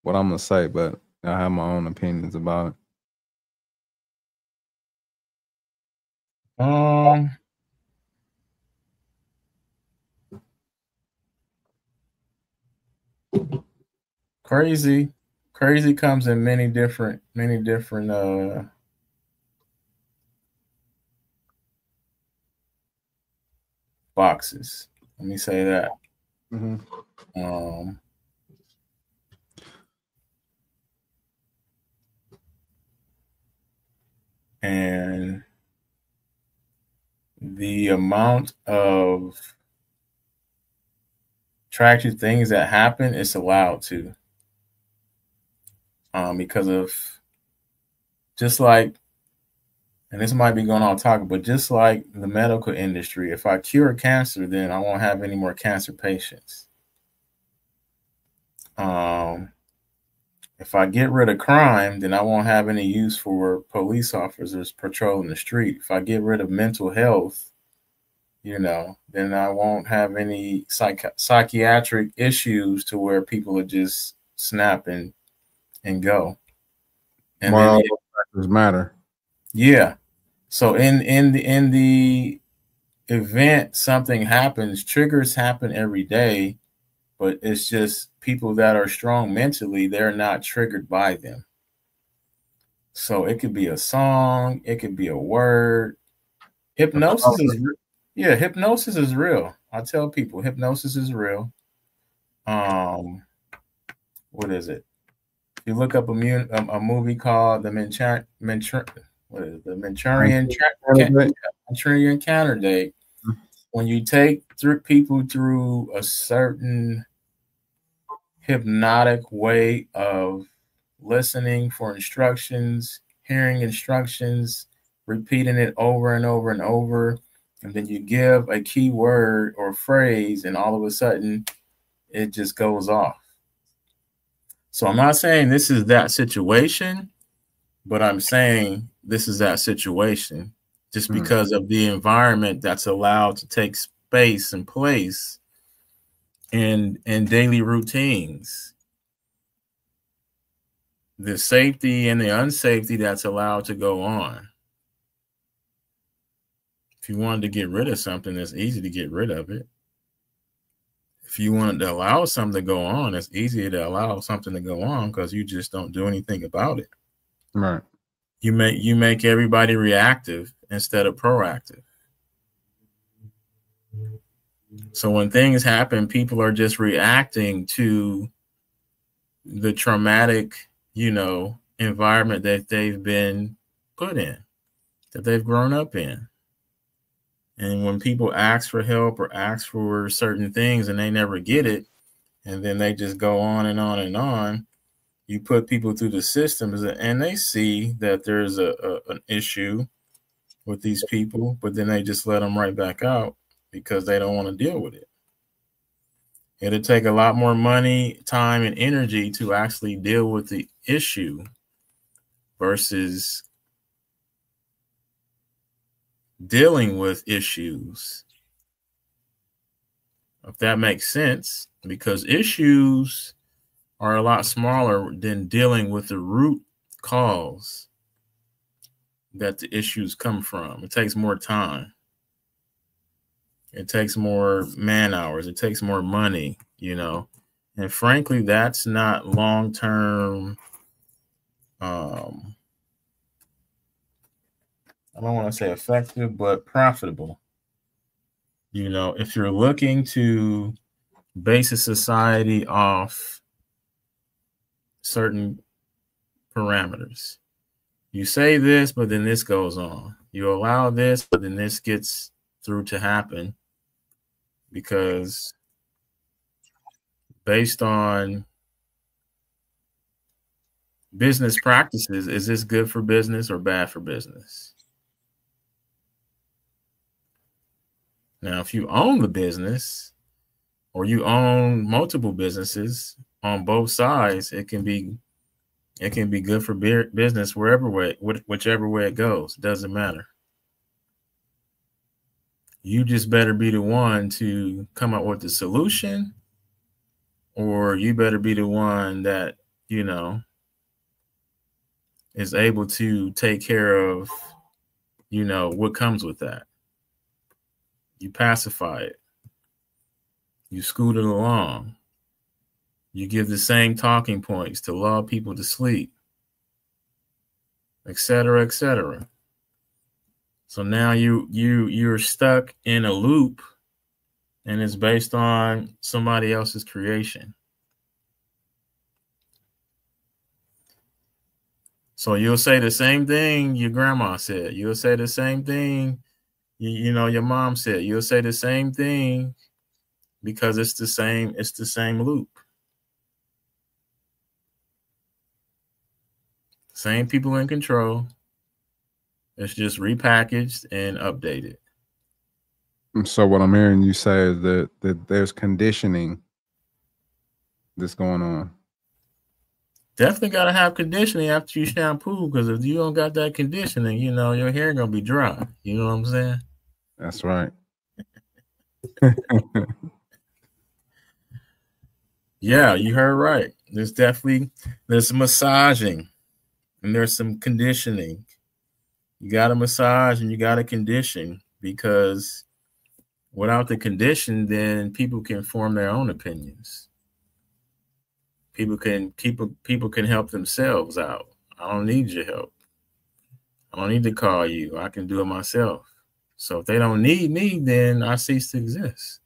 gonna say, but I have my own opinions about it. Crazy comes in many different boxes. Let me say that. And the amount of tragic things that happen, it's allowed to. Because of just like, and this might be going on topic, but just like the medical industry, if I cure cancer, then I won't have any more cancer patients. If I get rid of crime, then I won't have any use for police officers patrolling the street. If I get rid of mental health, then I won't have any psychiatric issues to where people are just snapping and go. And moral factors matter. Yeah. So in the event something happens, triggers happen every day, but it's just people that are strong mentally, they're not triggered by them. So it could be a song, it could be a word. Hypnosis is real. I tell people hypnosis is real. What is it? You look up a movie called The Manchurian Candidate. When you take people through a certain hypnotic way of listening for instructions, hearing instructions, repeating it over and over and over, and then you give a key word or phrase, and all of a sudden it just goes off. So I'm not saying this is that situation, but I'm saying this is that situation just because of the environment that's allowed to take space and place in daily routines. The safety and the unsafety that's allowed to go on. If you wanted to get rid of something, it's easy to get rid of it. If you wanted to allow something to go on, it's easier to allow something to go on because you just don't do anything about it. Right. You make everybody reactive instead of proactive. So when things happen, people are just reacting to the traumatic, environment that they've been put in, that they've grown up in. And when people ask for help or ask for certain things and they never get it, and then they just go on and on and on, you put people through the systems and they see that there's an issue with these people, but then they just let them right back out because they don't want to deal with it. It'll take a lot more money, time, and energy to actually deal with the issue versus dealing with issues, if that makes sense, because issues are a lot smaller than dealing with the root cause that the issues come from. It takes more time. It takes more man hours. It takes more money, and frankly, that's not long-term. I don't want to say effective, but profitable. If you're looking to base a society off certain parameters, you say this, but then this goes on. You allow this, but then this gets through to happen because based on business practices, is this good for business or bad for business? Now, if you own the business or you own multiple businesses on both sides, it can be good for business whichever way it goes. It doesn't matter. You just better be the one to come up with the solution, or you better be the one that, is able to take care of, what comes with that. You pacify it. You scoot it along. You give the same talking points to lull people to sleep, et cetera, et cetera. So now you're stuck in a loop, and it's based on somebody else's creation. So you'll say the same thing your grandma said. You'll say the same thing, your mom said. You'll say the same thing because it's the same loop. Same people in control. It's just repackaged and updated. So what I'm hearing you say is that there's conditioning that's going on. Definitely got to have conditioning after you shampoo, because if you don't got that conditioning, your hair going to be dry. You know what I'm saying? That's right. Yeah, you heard right. There's some massaging and there's some conditioning. You got to massage and you got to condition, because without the condition, then people can form their own opinions. People can help themselves out. I don't need your help. I don't need to call you. I can do it myself. So if they don't need me, then I cease to exist.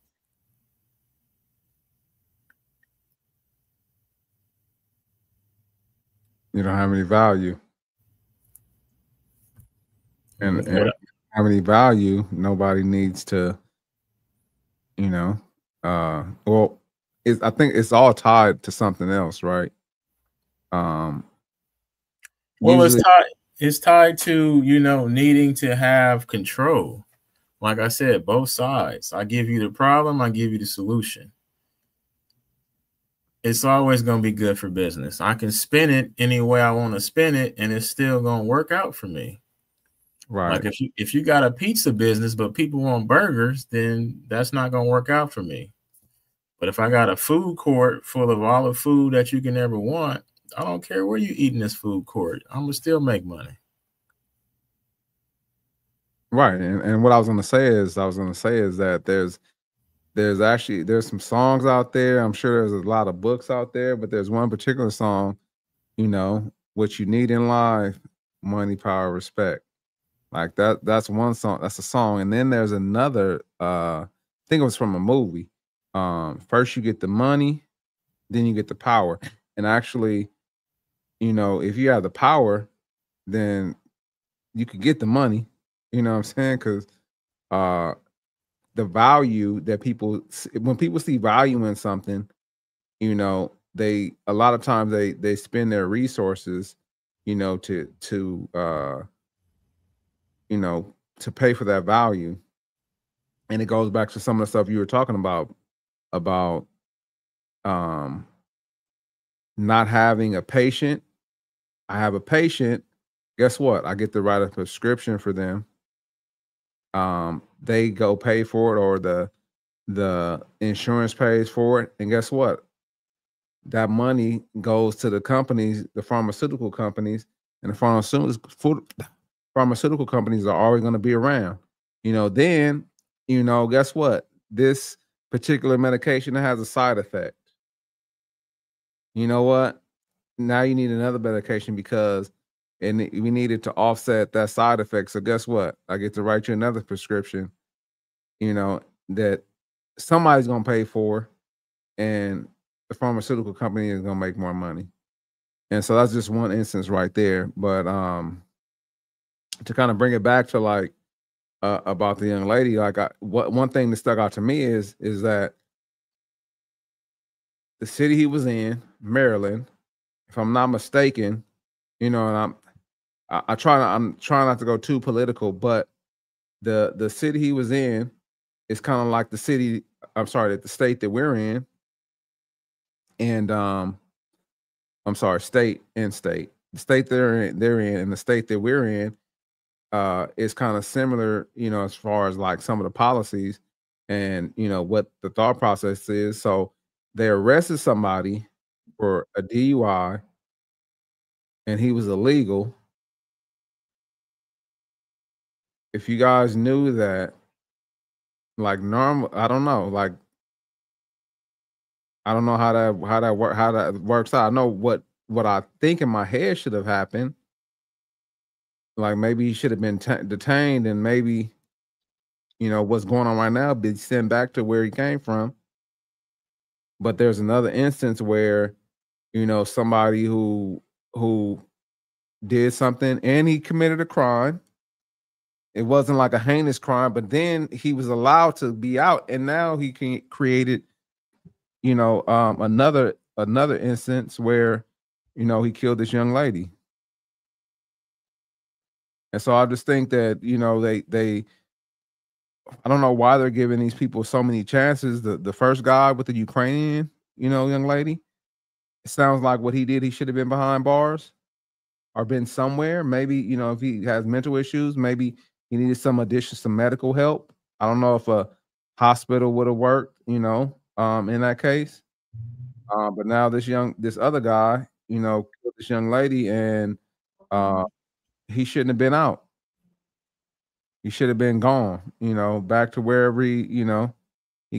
You don't have any value. And have any value, nobody needs to, I think it's all tied to something else, right? Well, it's tied to, needing to have control. Like I said, both sides. I give you the problem, I give you the solution. It's always going to be good for business. I can spin it any way I want to spin it, and it's still going to work out for me. Right. Like if you got a pizza business, but people want burgers, then that's not going to work out for me. But if I got a food court full of all the food that you can ever want, I don't care where you eat in this food court. I'm going to still make money. Right. And what I was going to say is that there's some songs out there. I'm sure there's a lot of books out there, but there's one particular song, what you need in life money, power, respect. Like that's one song. That's a song. And then there's another, I think it was from a movie. First you get the money, then you get the power. And actually, you know, if you have the power, then you could get the money. You know what I'm saying? Because the value that when people see value in something, you know, a lot of times they spend their resources, you know, to you know, to pay for that value. And it goes back to some of the stuff you were talking about not having a patient. I have a patient. Guess what? I get to write a prescription for them. They go pay for it, or the insurance pays for it. And guess what? That money goes to the companies, the pharmaceutical companies, and the pharmaceutical companies are always going to be around. You know, then, you know, guess what? This particular medication has a side effect. You know what? Now you need another medication because we need it to offset that side effect. So guess what? I get to write you another prescription, you know, that somebody's going to pay for, and the pharmaceutical company is going to make more money. And so that's just one instance right there. But to kind of bring it back to like about the young lady, like one thing that stuck out to me is that the city he was in, Maryland, if I'm not mistaken, you know, and I'm trying not to go too political, but the city he was in is kind of like the state that we're in. And I'm sorry, state and state. The state they're in, and the state that we're in is kind of similar, you know, as far as like some of the policies and, you know, what the thought process is. So they arrested somebody for a DUI and he was illegal. If you guys knew that, like normal, I don't know, like I don't know how that works out. I know what I think in my head should have happened. Like maybe he should have been detained, and maybe, you know, what's going on right now be sent back to where he came from. But there's another instance where, you know, somebody who did something and he committed a crime. It wasn't like a heinous crime, but then he was allowed to be out, and now he created, you know, another instance where, you know, he killed this young lady. And so I just think that, you know, they I don't know why they're giving these people so many chances. The first guy with the Ukrainian, you know, young lady, it sounds like what he did, he should have been behind bars or been somewhere. Maybe, you know, if he has mental issues, maybe he needed some medical help. I don't know if a hospital would have worked, you know, in that case. But now this other guy, you know, killed this young lady, and he shouldn't have been out. He should have been gone, you know, back to wherever he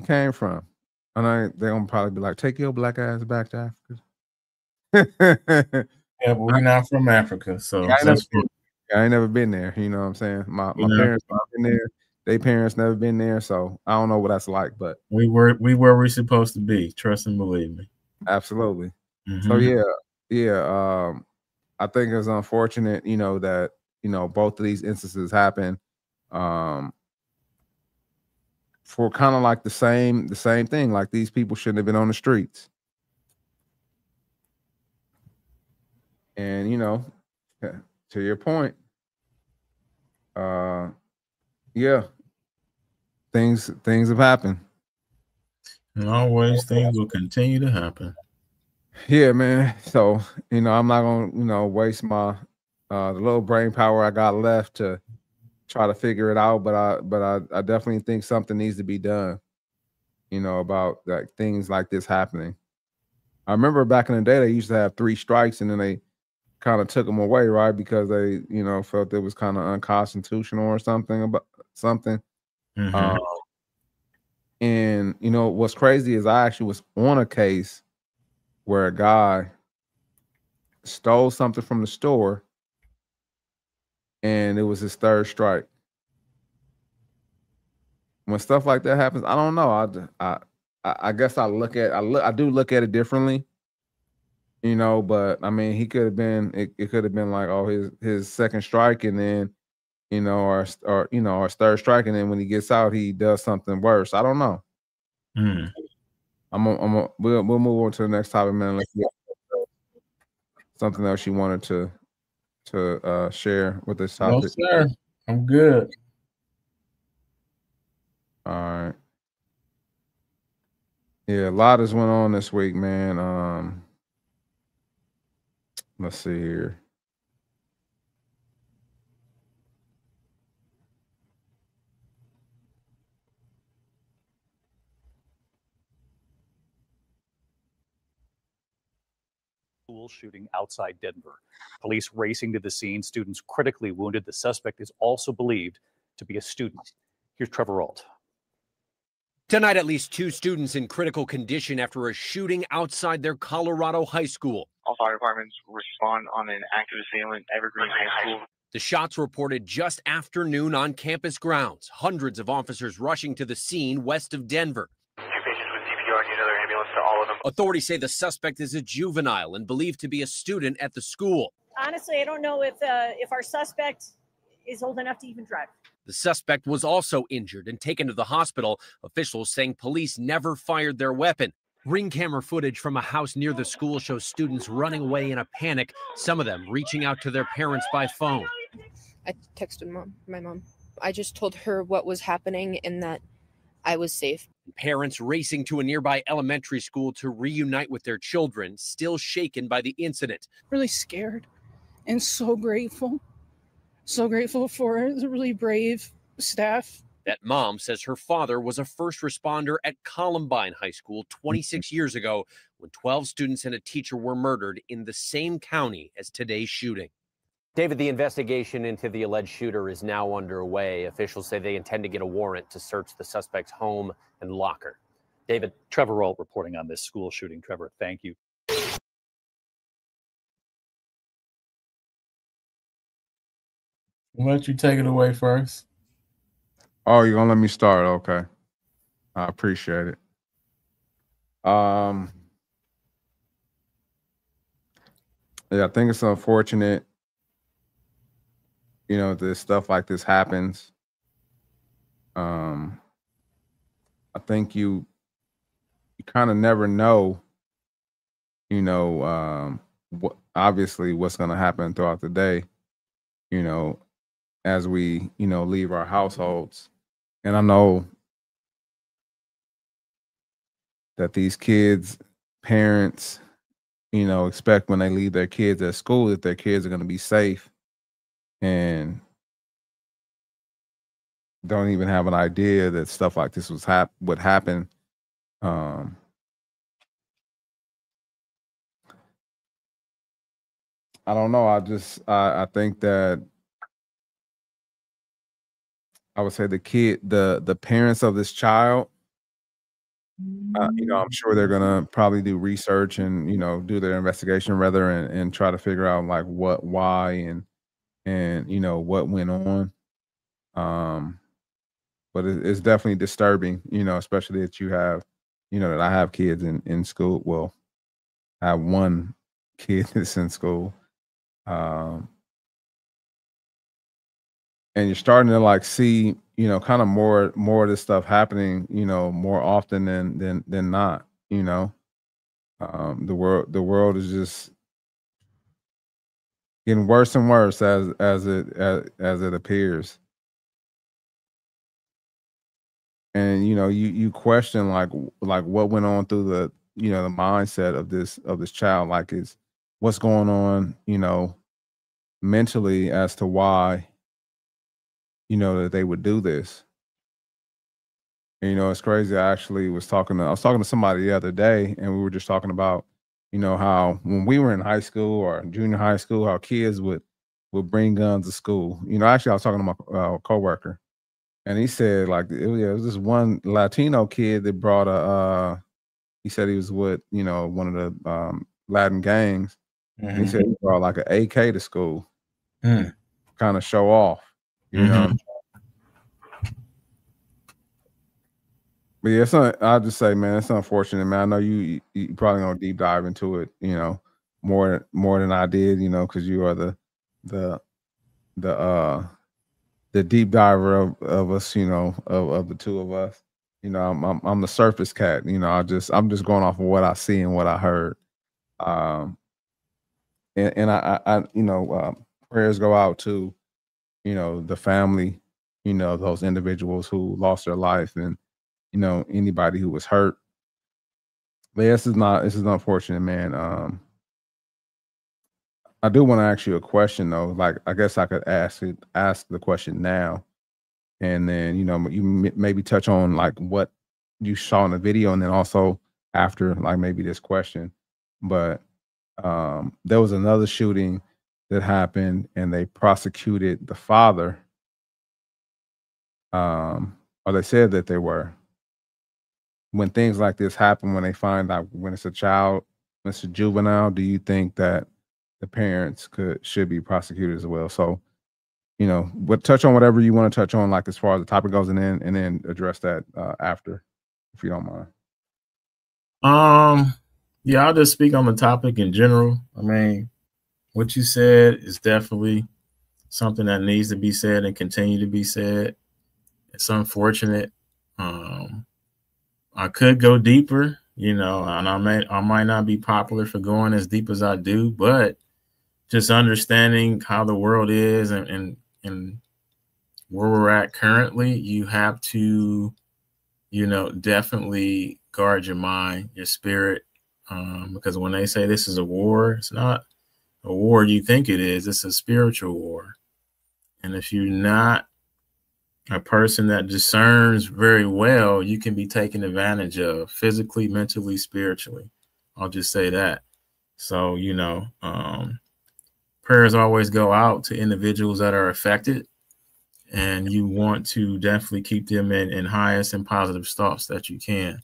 came from. And they're gonna probably be like, take your black ass back to Africa. Yeah, but we're not from Africa, so I ain't never been there. You know what I'm saying? My parents never been there. Their parents never been there, so I don't know what that's like. But we were where we're supposed to be. Trust and believe me. Absolutely. So yeah. I think it's unfortunate, you know, that, you know, both of these instances happen for kind of like the same thing. Like these people shouldn't have been on the streets. And, you know, to your point, yeah, things have happened. And always things will continue to happen. Yeah, man. So, you know, I'm not gonna, you know, waste my the little brain power I got left to try to figure it out. But I definitely think something needs to be done, you know, about like things like this happening. I remember back in the day they used to have 3 strikes, and then they kind of took them away, right? Because they, you know, felt it was kind of unconstitutional or something. And you know what's crazy is I actually was on a case where a guy stole something from the store, and it was his third strike. When stuff like that happens, I don't know. I guess I do look at it differently, you know. But I mean, he could have been. It could have been like, oh, his second strike, and then, you know, or his third strike, and then when he gets out, he does something worse. I don't know. We'll move on to the next topic, man. Let's get something else you wanted to share with this topic. No, sir. I'm good. All right. Yeah, a lot has went on this week, man. Let's see here. School shooting outside Denver. Police racing to the scene, students critically wounded. The suspect is also believed to be a student. Here's Trevor Ault. Tonight, at least 2 students in critical condition after a shooting outside their Colorado high school. All fire departments respond on an active assailant, Evergreen High School. The shots reported just after noon on campus grounds. Hundreds of officers rushing to the scene west of Denver. 2 patients with CPR, need another ambulance to all of them. Authorities say the suspect is a juvenile and believed to be a student at the school. Honestly, I don't know if our suspect is old enough to even drive. The suspect was also injured and taken to the hospital. Officials saying police never fired their weapon. Ring camera footage from a house near the school shows students running away in a panic, some of them reaching out to their parents by phone. I texted my mom. I just told her what was happening and that I was safe. Parents racing to a nearby elementary school to reunite with their children, still shaken by the incident. Really scared and so grateful. So grateful for the really brave staff. That mom says her father was a first responder at Columbine High School 26 years ago when 12 students and a teacher were murdered in the same county as today's shooting. David, the investigation into the alleged shooter is now underway. Officials say they intend to get a warrant to search the suspect's home and locker. David, Trevor Ault reporting on this school shooting. Trevor, thank you. Why don't you take it away first? Oh, you're gonna let me start? Okay, I appreciate it. Yeah, I think it's unfortunate, you know, that stuff like this happens. I think you kind of never know, you know, obviously what's going to happen throughout the day, you know, as we, you know, leave our households. And I know that these kids, parents, you know, expect when they leave their kids at school that their kids are going to be safe, and don't even have an idea that stuff like this would happen. I don't know. I think that I would say the parents of this child, you know, I'm sure they're gonna probably do research and, you know, do their investigation rather and try to figure out like why and you know what went on. But it's definitely disturbing, you know, especially that you have, you know, that I have kids in school. Well, I have one kid that's in school. And you're starting to like see, you know, kind of more of this stuff happening, you know, more often than not, you know. The world is just getting worse and worse as it appears. And you know, you question like what went on through the, you know, the mindset of this child, like is what's going on, you know, mentally as to why, you know, that they would do this. And, you know, it's crazy. I was talking to somebody the other day, and we were just talking about, you know, how when we were in high school or junior high school, how kids would bring guns to school. You know, actually, I was talking to my coworker, and he said like it was this one Latino kid that brought he said he was with, you know, one of the Latin gangs. Mm-hmm. He said he brought like an AK to school. kind of show off, you know. But yeah, I'll just say, man, it's unfortunate, man. I know you probably gonna deep dive into it, you know, more than I did, you know, because you are the deep diver of us, you know, of the two of us. You know, I'm the surface cat. You know, I'm just going off of what I see and what I heard. And I you know, prayers go out to, you know, the family, you know, those individuals who lost their life, and you know, anybody who was hurt. But this is unfortunate, man. I do want to ask you a question though. Like, I guess I could ask the question now, and then, you know, you maybe touch on like what you saw in the video, and then also after, like, maybe this question. But there was another shooting that happened, and they prosecuted the father. Or they said that they were. When things like this happen, when they find out, when it's a child, when it's a juvenile, do you think that the parents should be prosecuted as well? So, you know, touch on whatever you want to touch on, like as far as the topic goes, and then address that after, if you don't mind. Yeah, I'll just speak on the topic in general. I mean, what you said is definitely something that needs to be said and continue to be said. It's unfortunate. I could go deeper, you know, and I might not be popular for going as deep as I do, but just understanding how the world is and where we're at currently, you have to, you know, definitely guard your mind, your spirit, because when they say this is a war, it's not a war you think it is. It's a spiritual war. And if you're not a person that discerns very well, you can be taken advantage of physically, mentally, spiritually. I'll just say that. So, you know, prayers always go out to individuals that are affected, and you want to definitely keep them in highest and positive thoughts that you can.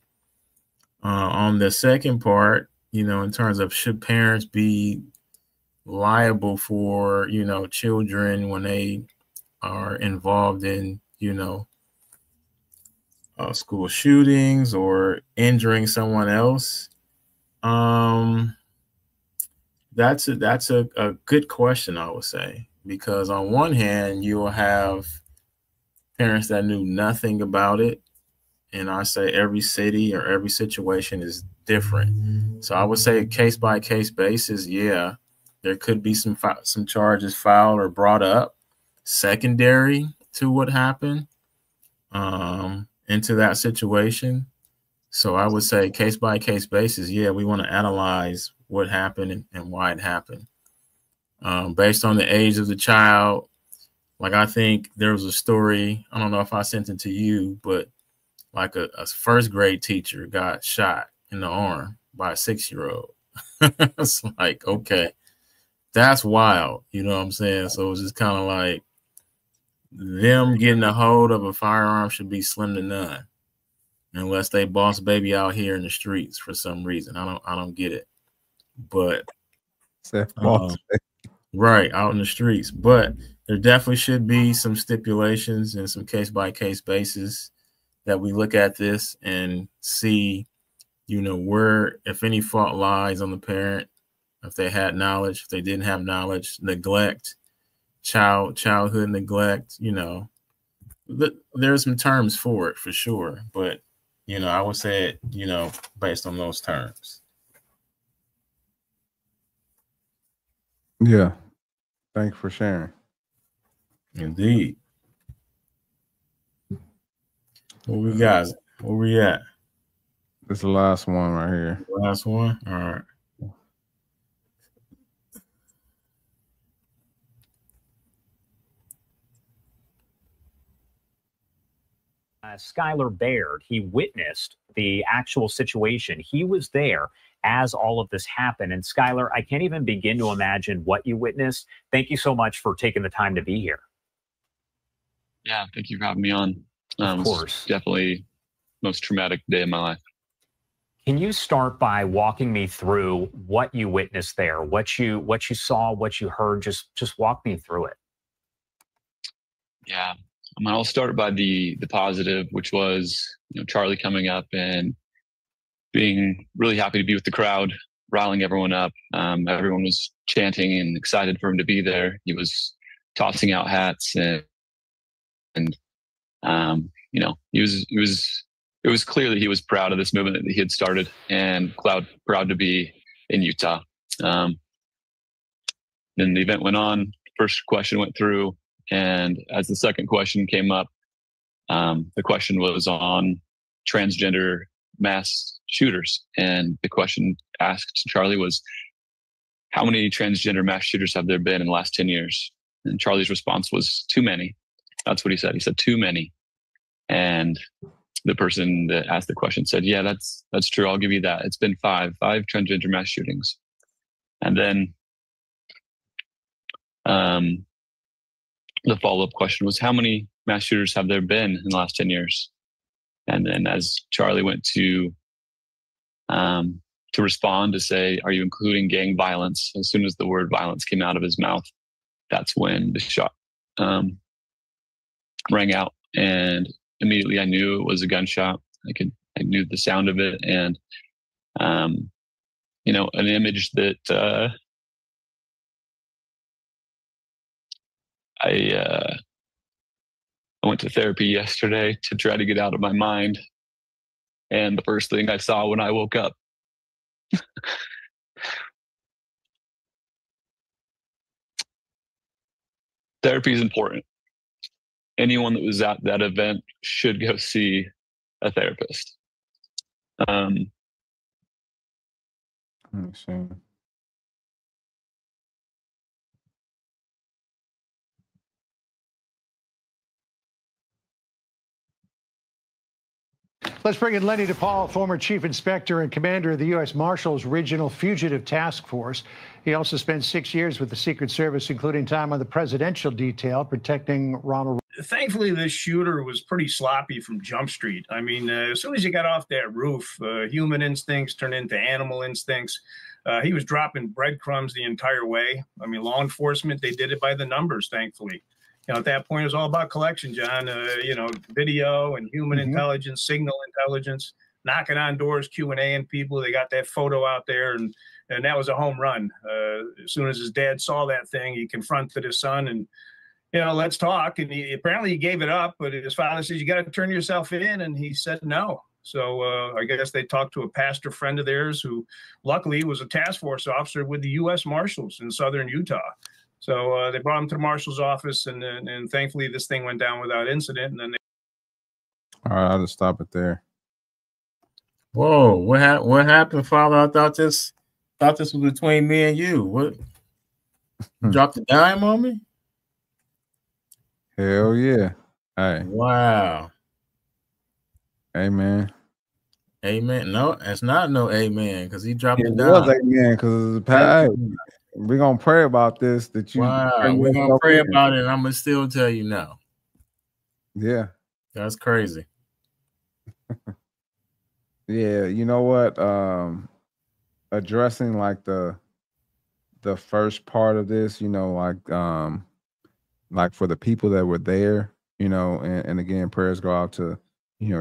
On the second part, you know, in terms of should parents be liable for, you know, children when they are involved in, you know, school shootings or injuring someone else? That's a good question, I would say, because on one hand, you will have parents that knew nothing about it. And I say every city or every situation is different. So I would say case by case basis. Yeah, there could be some charges filed or brought up secondary to what happened into that situation. So I would say case by case basis. Yeah, we want to analyze what happened and why it happened based on the age of the child. Like, I think there was a story, I don't know if I sent it to you, but like a first grade teacher got shot in the arm by a 6-year-old. It's like, okay, that's wild. You know what I'm saying? So it's just kind of like them getting a hold of a firearm should be slim to none, unless they boss baby out here in the streets for some reason. I don't get it. But right, out in the streets. But there definitely should be some stipulations and some case by case basis that we look at this and see, you know, where, if any fault lies on the parent, if they had knowledge, if they didn't have knowledge, neglect, childhood neglect, you know, there's some terms for it for sure. But, you know, I would say it, you know, based on those terms. Yeah. Thank you for sharing. Indeed. What we got? Where we at? This is the last one right here. Last one? All right. Skylar Baird, he witnessed the actual situation. He was there as all of this happened. And Skylar, I can't even begin to imagine what you witnessed. Thank you so much for taking the time to be here. Yeah, thank you for having me on. Of course. Definitely most traumatic day of my life. Can you start by walking me through what you witnessed there, what you saw, what you heard? Just walk me through it. Yeah, I'll start by the positive, which was Charlie coming up and being really happy to be with the crowd, riling everyone up. Everyone was chanting and excited for him to be there. He was tossing out hats and it was clear that he was proud of this movement that he had started and proud to be in Utah. Then the event went on. First question went through, and as the second question came up, the question was on transgender mass shooters. And the question asked to Charlie was, how many transgender mass shooters have there been in the last 10 years? And Charlie's response was, too many. That's what he said. He said, too many. And the person that asked the question said, yeah, that's true. I'll give you that. It's been five transgender mass shootings. And then the follow-up question was, how many mass shooters have there been in the last 10 years? And then as Charlie went to respond to say, are you including gang violence? As soon as the word violence came out of his mouth, that's when the shot rang out. And immediately I knew it was a gunshot. I knew the sound of it. And, an image that I went to therapy yesterday to try to get out of my mind. And the first thing I saw when I woke up, therapy is important. Anyone that was at that event should go see a therapist. Let me see. Let's bring in Lenny DePaul, former chief inspector and commander of the U.S. Marshals Regional Fugitive Task Force. He also spent 6 years with the Secret Service, including time on the presidential detail protecting Ronald. Thankfully, this shooter was pretty sloppy from Jump Street. I mean, as soon as he got off that roof, human instincts turned into animal instincts. He was dropping breadcrumbs the entire way. I mean, law enforcement, they did it by the numbers, thankfully. At that point, it was all about collection, John. Video and human intelligence, signal intelligence, knocking on doors, Q&A-ing people. They got that photo out there, and that was a home run. As soon as his dad saw that thing, he confronted his son and, let's talk. And apparently he gave it up, but his father says, you got to turn yourself in, and he said no. So I guess they talked to a pastor friend of theirs who luckily was a task force officer with the U.S. Marshals in southern Utah. So they brought him to the marshal's office, and thankfully this thing went down without incident. And then All right, I'll just stop it there. Whoa, what happened, Father? I thought this was between me and you. What? Dropped a dime on me? Hell yeah! Hey, wow. Amen. Amen. No, it's not no amen because he dropped It it down. was amen because we're gonna pray about this. That you, Wow, we're gonna pray about it, and I'm gonna still tell you no. Yeah, that's crazy. Yeah, you know what? Addressing like the first part of this, like for the people that were there, and again, prayers go out to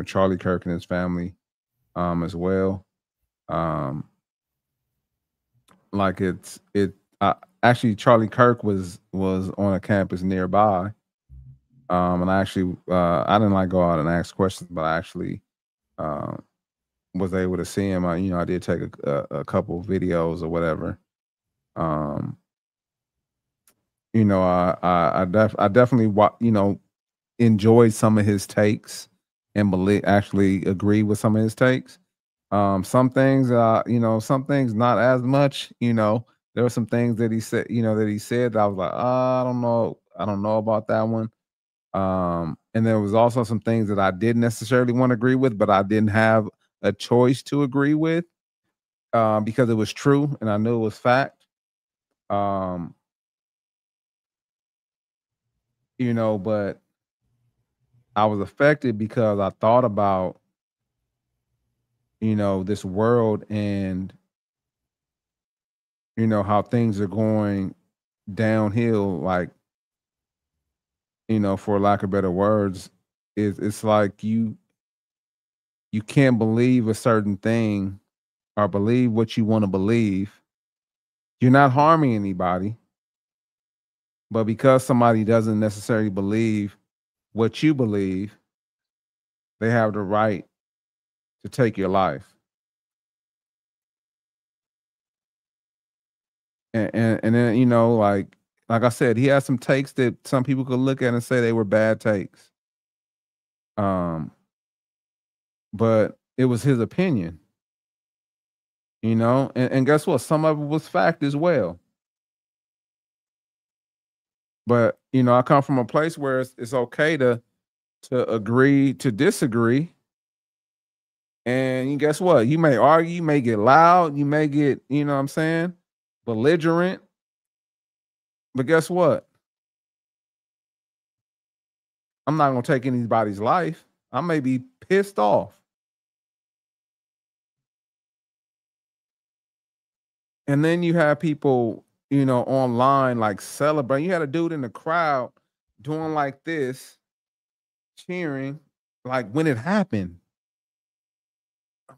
Charlie Kirk and his family, as well. Like actually Charlie Kirk was on a campus nearby, and I actually I didn't like go out and ask questions, but I actually was able to see him. I did take a couple videos or whatever. I definitely enjoyed some of his takes and actually agree with some of his takes. Some things, some things not as much. There were some things that he said, that I was like, I don't know about that one. And there was also some things that I didn't necessarily want to agree with, but I didn't have a choice to agree with, because it was true and I knew it was fact. But I was affected because I thought about, this world and, how things are going downhill, like you know, for lack of better words, it's like you can't believe a certain thing or believe what you want to believe. You're not harming anybody, but because somebody doesn't necessarily believe what you believe, they have the right to take your life. And then, you know, like I said, he has some takes that some people could look at and say they were bad takes. But it was his opinion, you know, and guess what? Some of it was fact as well. But, you know, I come from a place where it's okay to agree to disagree. And guess what? You may argue, you may get loud, you may get, you know what I'm saying, belligerent. But guess what? I'm not going to take anybody's life. I may be pissed off. And then you have people, you know, online like celebrating. You had a dude in the crowd doing like this, cheering, like when it happened.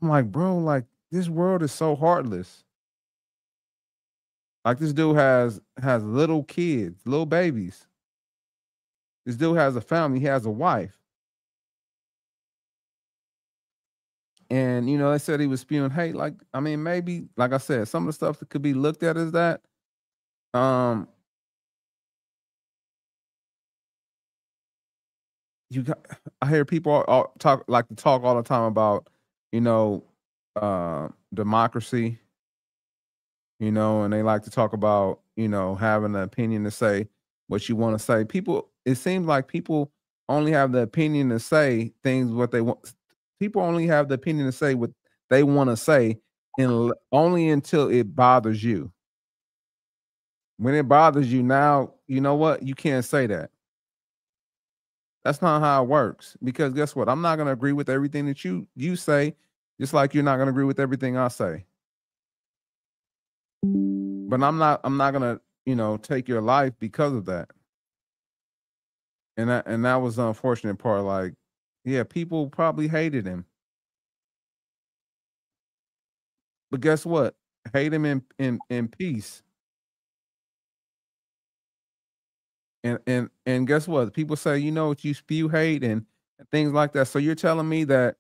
I'm like, bro, like this world is so heartless. Like this dude has little kids, little babies. This dude has a family, he has a wife. And, you know, they said he was spewing hate. Like, I mean, maybe, like I said, some of the stuff that could be looked at as that. I hear people all talk all the time about, you know, democracy, you know, and they like to talk about, you know, having an opinion to say what you want to say. People, it seems like people only have the opinion to say things what they want. People only have the opinion to say what they want to say, and only until it bothers you. When it bothers you, now, you know what? You can't say that. That's not how it works. Because guess what? I'm not going to agree with everything that you say, just like you're not going to agree with everything I say. But I'm not going to, you know, take your life because of that. And that was the unfortunate part. Like, yeah, people probably hated him. But guess what? Hate him in peace. And guess what? People say, you know what, you spew hate and things like that. So you're telling me that,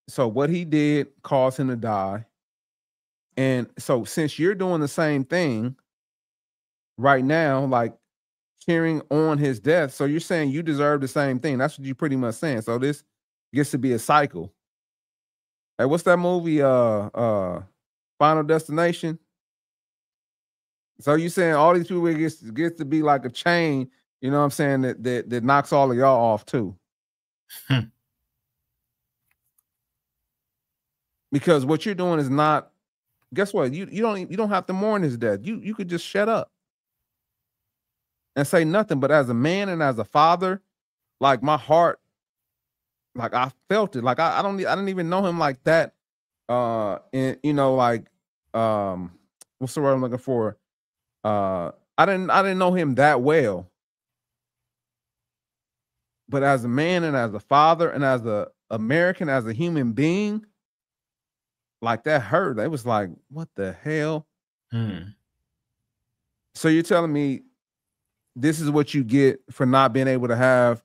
so what he did caused him to die. And so since you're doing the same thing right now, like cheering on his death, so you're saying you deserve the same thing. That's what you pretty much saying. So this gets to be a cycle. Hey, what's that movie? Final Destination. So you saying all these people gets to be like a chain, you know what I'm saying, that knocks all of y'all off too. Because what you're doing is not, guess what? You don't have to mourn his death. You could just shut up and say nothing. But as a man and as a father, like my heart, like I felt it. Like I didn't even know him like that. And you know, like what's the word I'm looking for? I didn't know him that well. But as a man and as a father and as a American, as a human being, like that hurt. It was like, what the hell? So you're telling me this is what you get for not being able to have,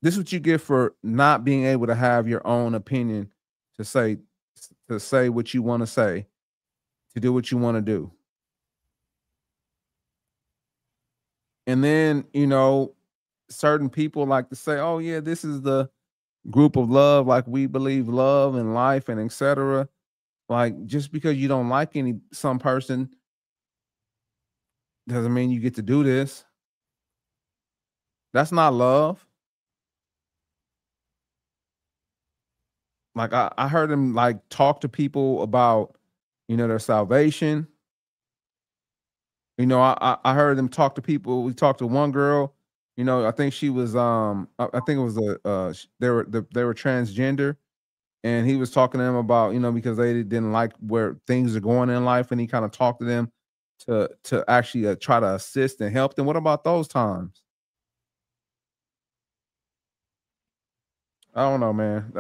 this is what you get for not being able to have your own opinion, to say what you want to say, to do what you want to do. And then, you know, certain people like to say, oh yeah, this is the group of love, like we believe love and life and etc. Like just because you don't like some person doesn't mean you get to do this. That's not love. Like I heard him like talk to people about, you know, their salvation. You know, I heard them talk to people. We talked to one girl, you know, I think she was I think it was they were transgender, and he was talking to them about, you know, because they didn't like where things are going in life, and he kind of talked to them to actually try to assist and help them. What about those times? I don't know, man.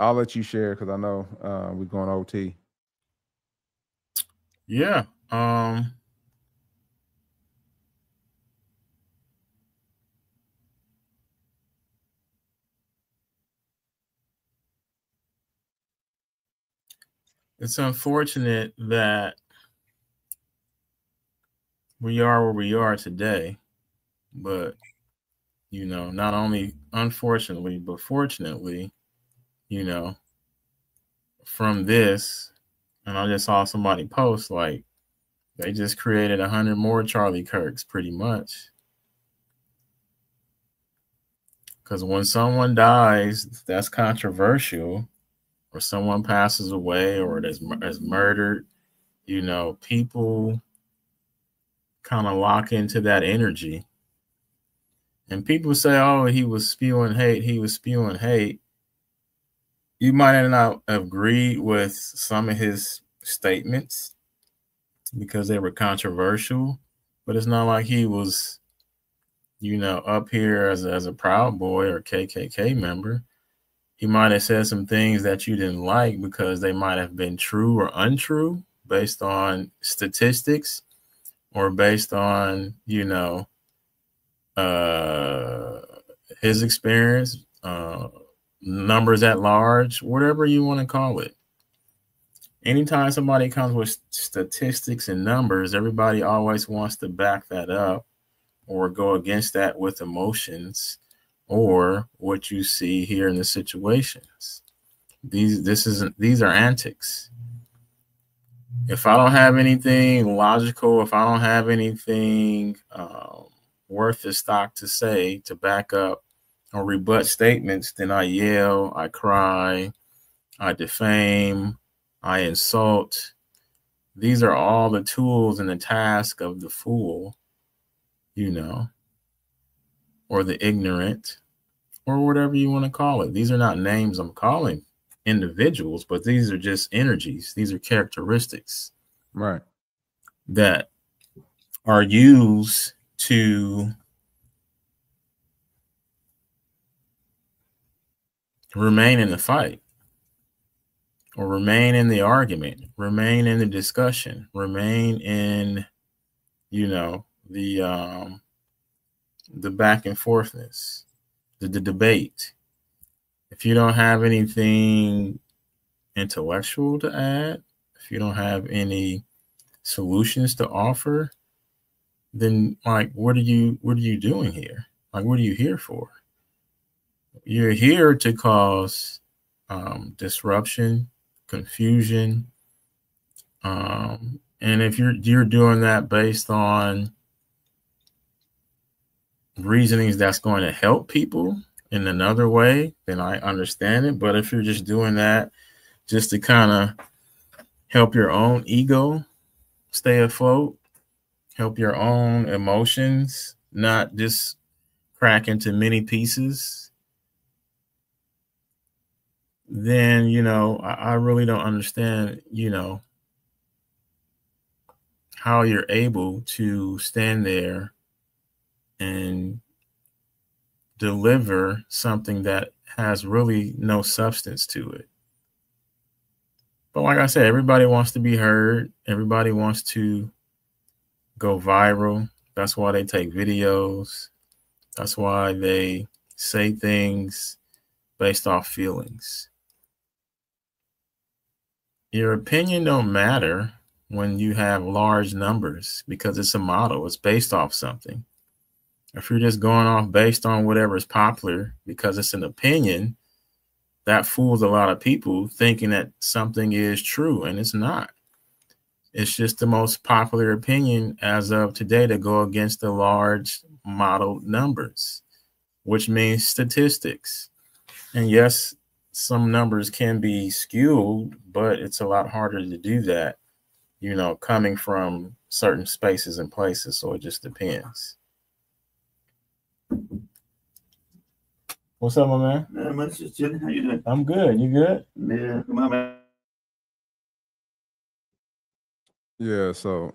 I'll let you share because I know we're going OT. Yeah. It's unfortunate that we are where we are today, but not only unfortunately, but fortunately, from this, and I just saw somebody post like they just created 100 more Charlie Kirks pretty much. Because when someone dies, that's controversial, or someone passes away, or is murdered, people kind of lock into that energy. And people say, oh, he was spewing hate. He was spewing hate. You might not have agreed with some of his statements because they were controversial, but it's not like he was, up here as a Proud Boy or KKK member. He might have said some things that you didn't like because they might have been true or untrue based on statistics or based on, his experience, numbers at large, whatever you want to call it. Anytime somebody comes with statistics and numbers, everybody always wants to back that up or go against that with emotions or what you see here in the situations. These are antics. If I don't have anything logical, if I don't have anything worth the stock to say to back up or rebut statements, then I yell, I cry, I defame, I insult. These are all the tools and the task of the fool, or the ignorant, or whatever you want to call it. These are not names I'm calling individuals, but these are just energies. These are characteristics, right, that are used to remain in the fight, or remain in the argument, remain in the discussion, remain in, the back and forthness, the debate. If you don't have anything intellectual to add, if you don't have any solutions to offer, then what are you doing here? What are you here for? You're here to cause disruption, confusion, and if you're doing that based on reasonings that's going to help people in another way, then I understand it. But if you're just doing that just to kind of help your own ego stay afloat, help your own emotions not just crack into many pieces, then, I really don't understand, how you're able to stand there and deliver something that has really no substance to it. But like I said, everybody wants to be heard. Everybody wants to go viral. That's why they take videos. That's why they say things based off feelings. Your opinion don't matter when you have large numbers because it's a model. It's based off something. If you're just going off based on whatever is popular because it's an opinion, that fools a lot of people thinking that something is true, and it's not. It's just the most popular opinion as of today to go against the large model numbers, which means statistics. And yes, some numbers can be skewed, but it's a lot harder to do that, coming from certain spaces and places. So it just depends. What's up, my man? Man, just chilling. How you doing? I'm good. You good? Yeah, come on, man. Yeah, so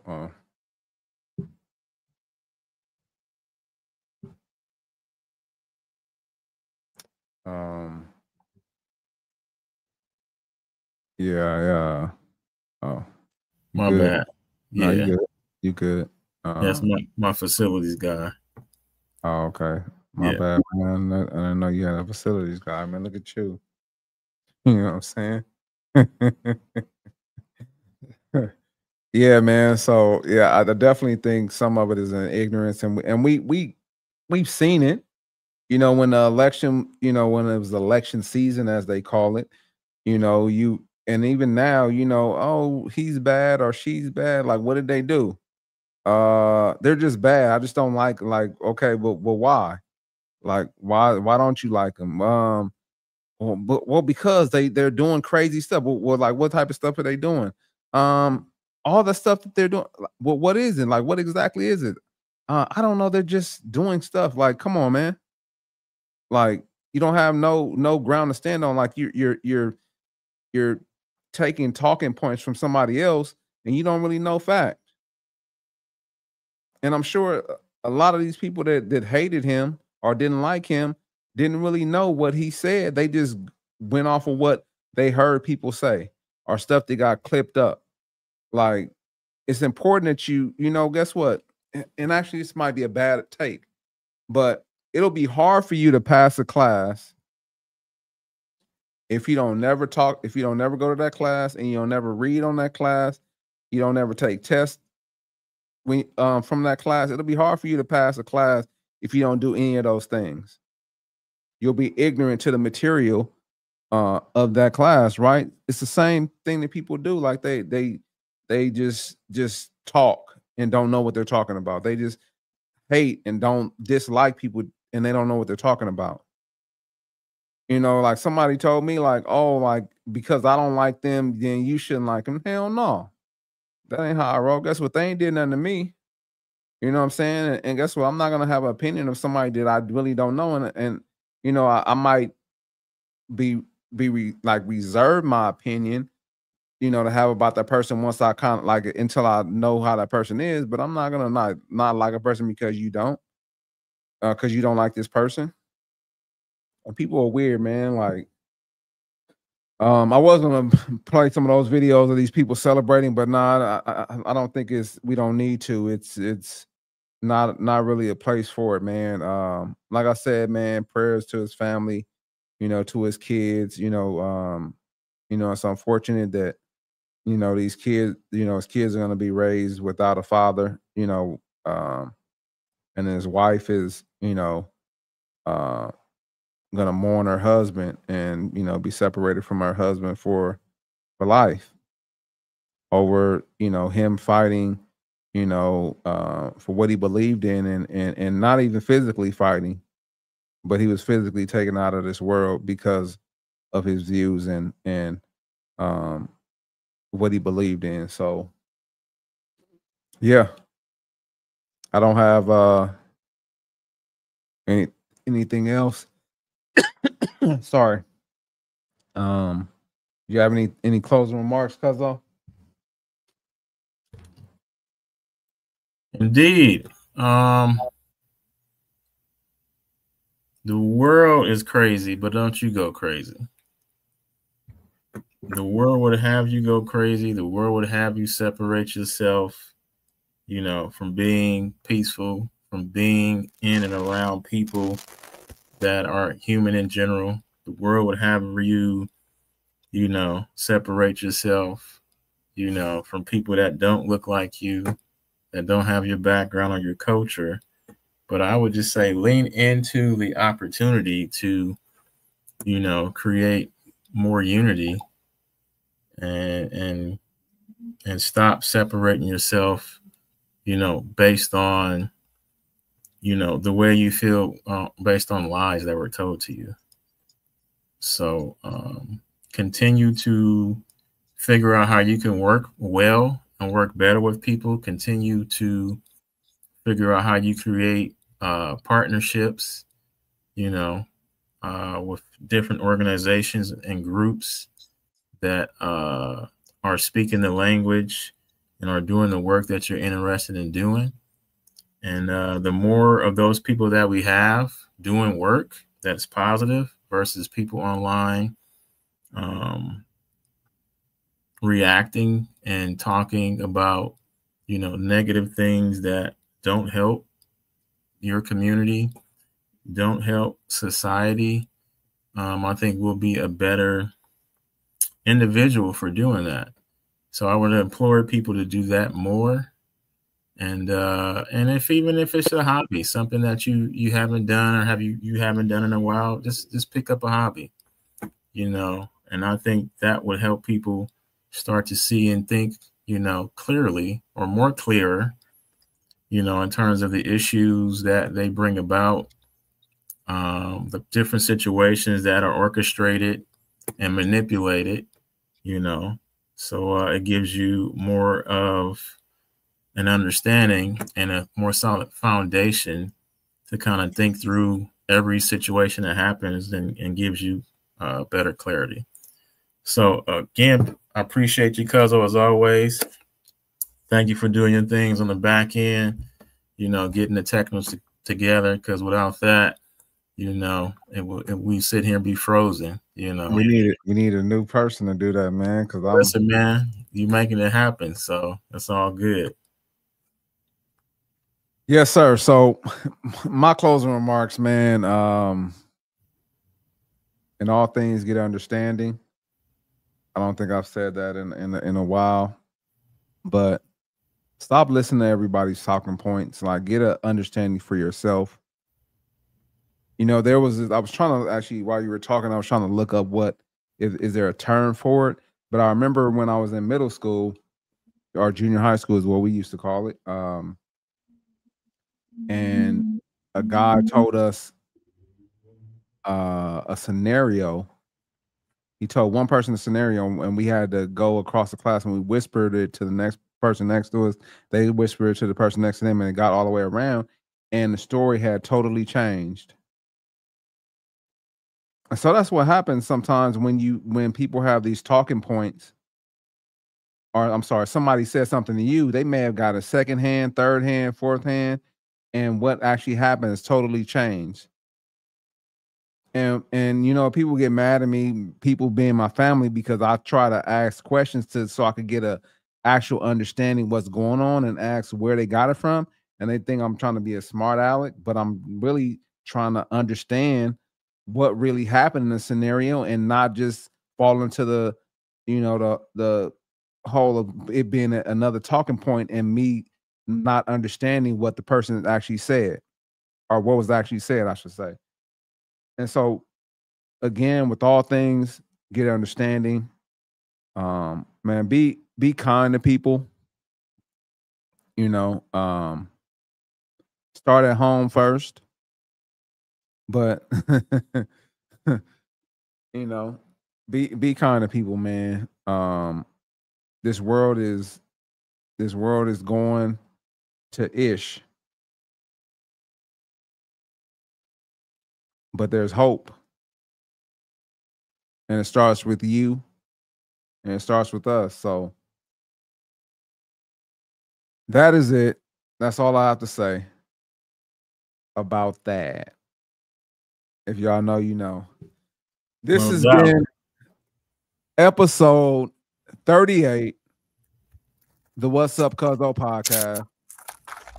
Yeah. Oh, you My good? bad. No, Yeah, you good. You good. that's my facilities guy. Oh, okay. My Yeah. bad, man. I didn't know you had a facilities guy, man. Look at you. You know what I'm saying? Yeah, man. So yeah, I definitely think some of it is in ignorance, and we've seen it. You know, when the election, you know, when it was election season, as they call it, you know, and even now, you know, oh, he's bad or she's bad. Like, what did they do? They're just bad. I just don't like, okay, but why? Like, why don't you like them? Well, because they're doing crazy stuff. Well, like, what type of stuff are they doing? All the stuff that they're doing. Well, what is it? Like, what exactly is it? I don't know. They're just doing stuff. Like, come on, man. Like, you don't have no ground to stand on. Like, you're taking talking points from somebody else, and you don't really know fact. And I'm sure a lot of these people that hated him or didn't like him didn't really know what he said. They just went off of what they heard people say or stuff that got clipped up. Like, it's important that you know, guess what? And actually, this might be a bad take, but it'll be hard for you to pass a class if you don't never talk, if you don't never go to that class, and you don't never read on that class, you don't ever take tests from that class. It'll be hard for you to pass a class if you don't do any of those things. You'll be ignorant to the material of that class, right? It's the same thing that people do. Like, they just talk and don't know what they're talking about. They just hate and don't dislike people, and they don't know what they're talking about. You know, like, somebody told me, like, oh, like, because I don't like them, then you shouldn't like them. Hell no. That ain't how I roll. Guess what? They ain't did nothing to me. You know what I'm saying? And guess what? I'm not gonna have an opinion of somebody that I really don't know. And you know, I might reserve my opinion, you know, to have about that person once I kind of like it, until I know how that person is. But I'm not gonna not like a person because you don't like this person. And people are weird, man. Like, I was gonna play some of those videos of these people celebrating, but nah, I don't think we don't need to. It's not really a place for it, man. Like I said, man, prayers to his family, you know, to his kids. You know, it's unfortunate that, you know, these kids, you know, his kids are gonna be raised without a father, you know, and his wife is, you know, gonna mourn her husband and, you know, be separated from her husband for life over, you know, him fighting, you know, for what he believed in, and not even physically fighting, but he was physically taken out of this world because of his views and what he believed in. So yeah, I don't have anything else. Sorry. You have any closing remarks, Cuzzo? Indeed. The world is crazy, but don't you go crazy. The world would have you go crazy. The world would have you separate yourself, you know, from being peaceful, from being in and around people that are human in general. The world would have you, you know, separate yourself, you know, from people that don't look like you, that don't have your background or your culture. But I would just say lean into the opportunity to, you know, create more unity and stop separating yourself, you know, based on, you know, the way you feel, based on lies that were told to you. So continue to figure out how you can work well and work better with people. Continue to figure out how you create partnerships, you know, with different organizations and groups that are speaking the language and are doing the work that you're interested in doing. And the more of those people that we have doing work that's positive, versus people online reacting and talking about, negative things that don't help your community, don't help society. I think we'll be a better individual for doing that. So I would implore people to do that more. And even if it's a hobby, something that you haven't done or you haven't done in a while, just pick up a hobby, and I think that would help people start to see and think, clearly or more clearer, in terms of the issues that they bring about, the different situations that are orchestrated and manipulated, so it gives you more of an understanding and a more solid foundation to kind of think through every situation that happens and gives you better clarity. So again, I appreciate you, Cuzzo, as always. Thank you for doing your things on the back end, getting the technicals together, because without that, we sit here and be frozen, We need a new person to do that, man. Because listen, man, you making it happen, so that's all good. Yes, sir. So my closing remarks, man, in all things get understanding. I don't think I've said that in a while, but stop listening to everybody's talking points. Like, get an understanding for yourself. I was trying to actually, while you were talking, I was trying to look up is there a term for it? But I remember when I was in middle school, or junior high school is what we used to call it. And a guy told us a scenario. He told one person a scenario, and we had to go across the class, and we whispered it to the next person next to us. They whispered it to the person next to them, and it got all the way around, and the story had totally changed. And so that's what happens sometimes when people have these talking points, or I'm sorry, somebody says something to you, they may have got a second hand, third hand, fourth hand, and what actually happened is totally changed. And people get mad at me, people being my family, because I try to ask questions so I could get a actual understanding what's going on and ask where they got it from. And they think I'm trying to be a smart aleck, but I'm really trying to understand what really happened in the scenario and not just fall into the whole of it being another talking point and me not understanding what the person actually said, or what was actually said, I should say. And so, again, with all things, get understanding. Man, be kind to people. Start at home first. But be kind to people, man. This world is going to ish. But there's hope. And it starts with you. And it starts with us. So that is it. That's all I have to say about that. If y'all know, you know. This has been episode 38, the What's Up Cuzzo podcast.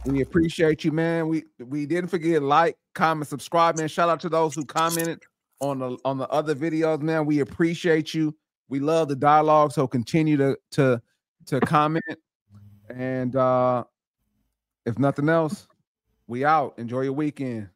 We appreciate you, man. We didn't forget, like, comment, subscribe, man. Shout out to those who commented on the other videos, man. We appreciate you. We love the dialogue, so continue to comment. And if nothing else, we out. Enjoy your weekend.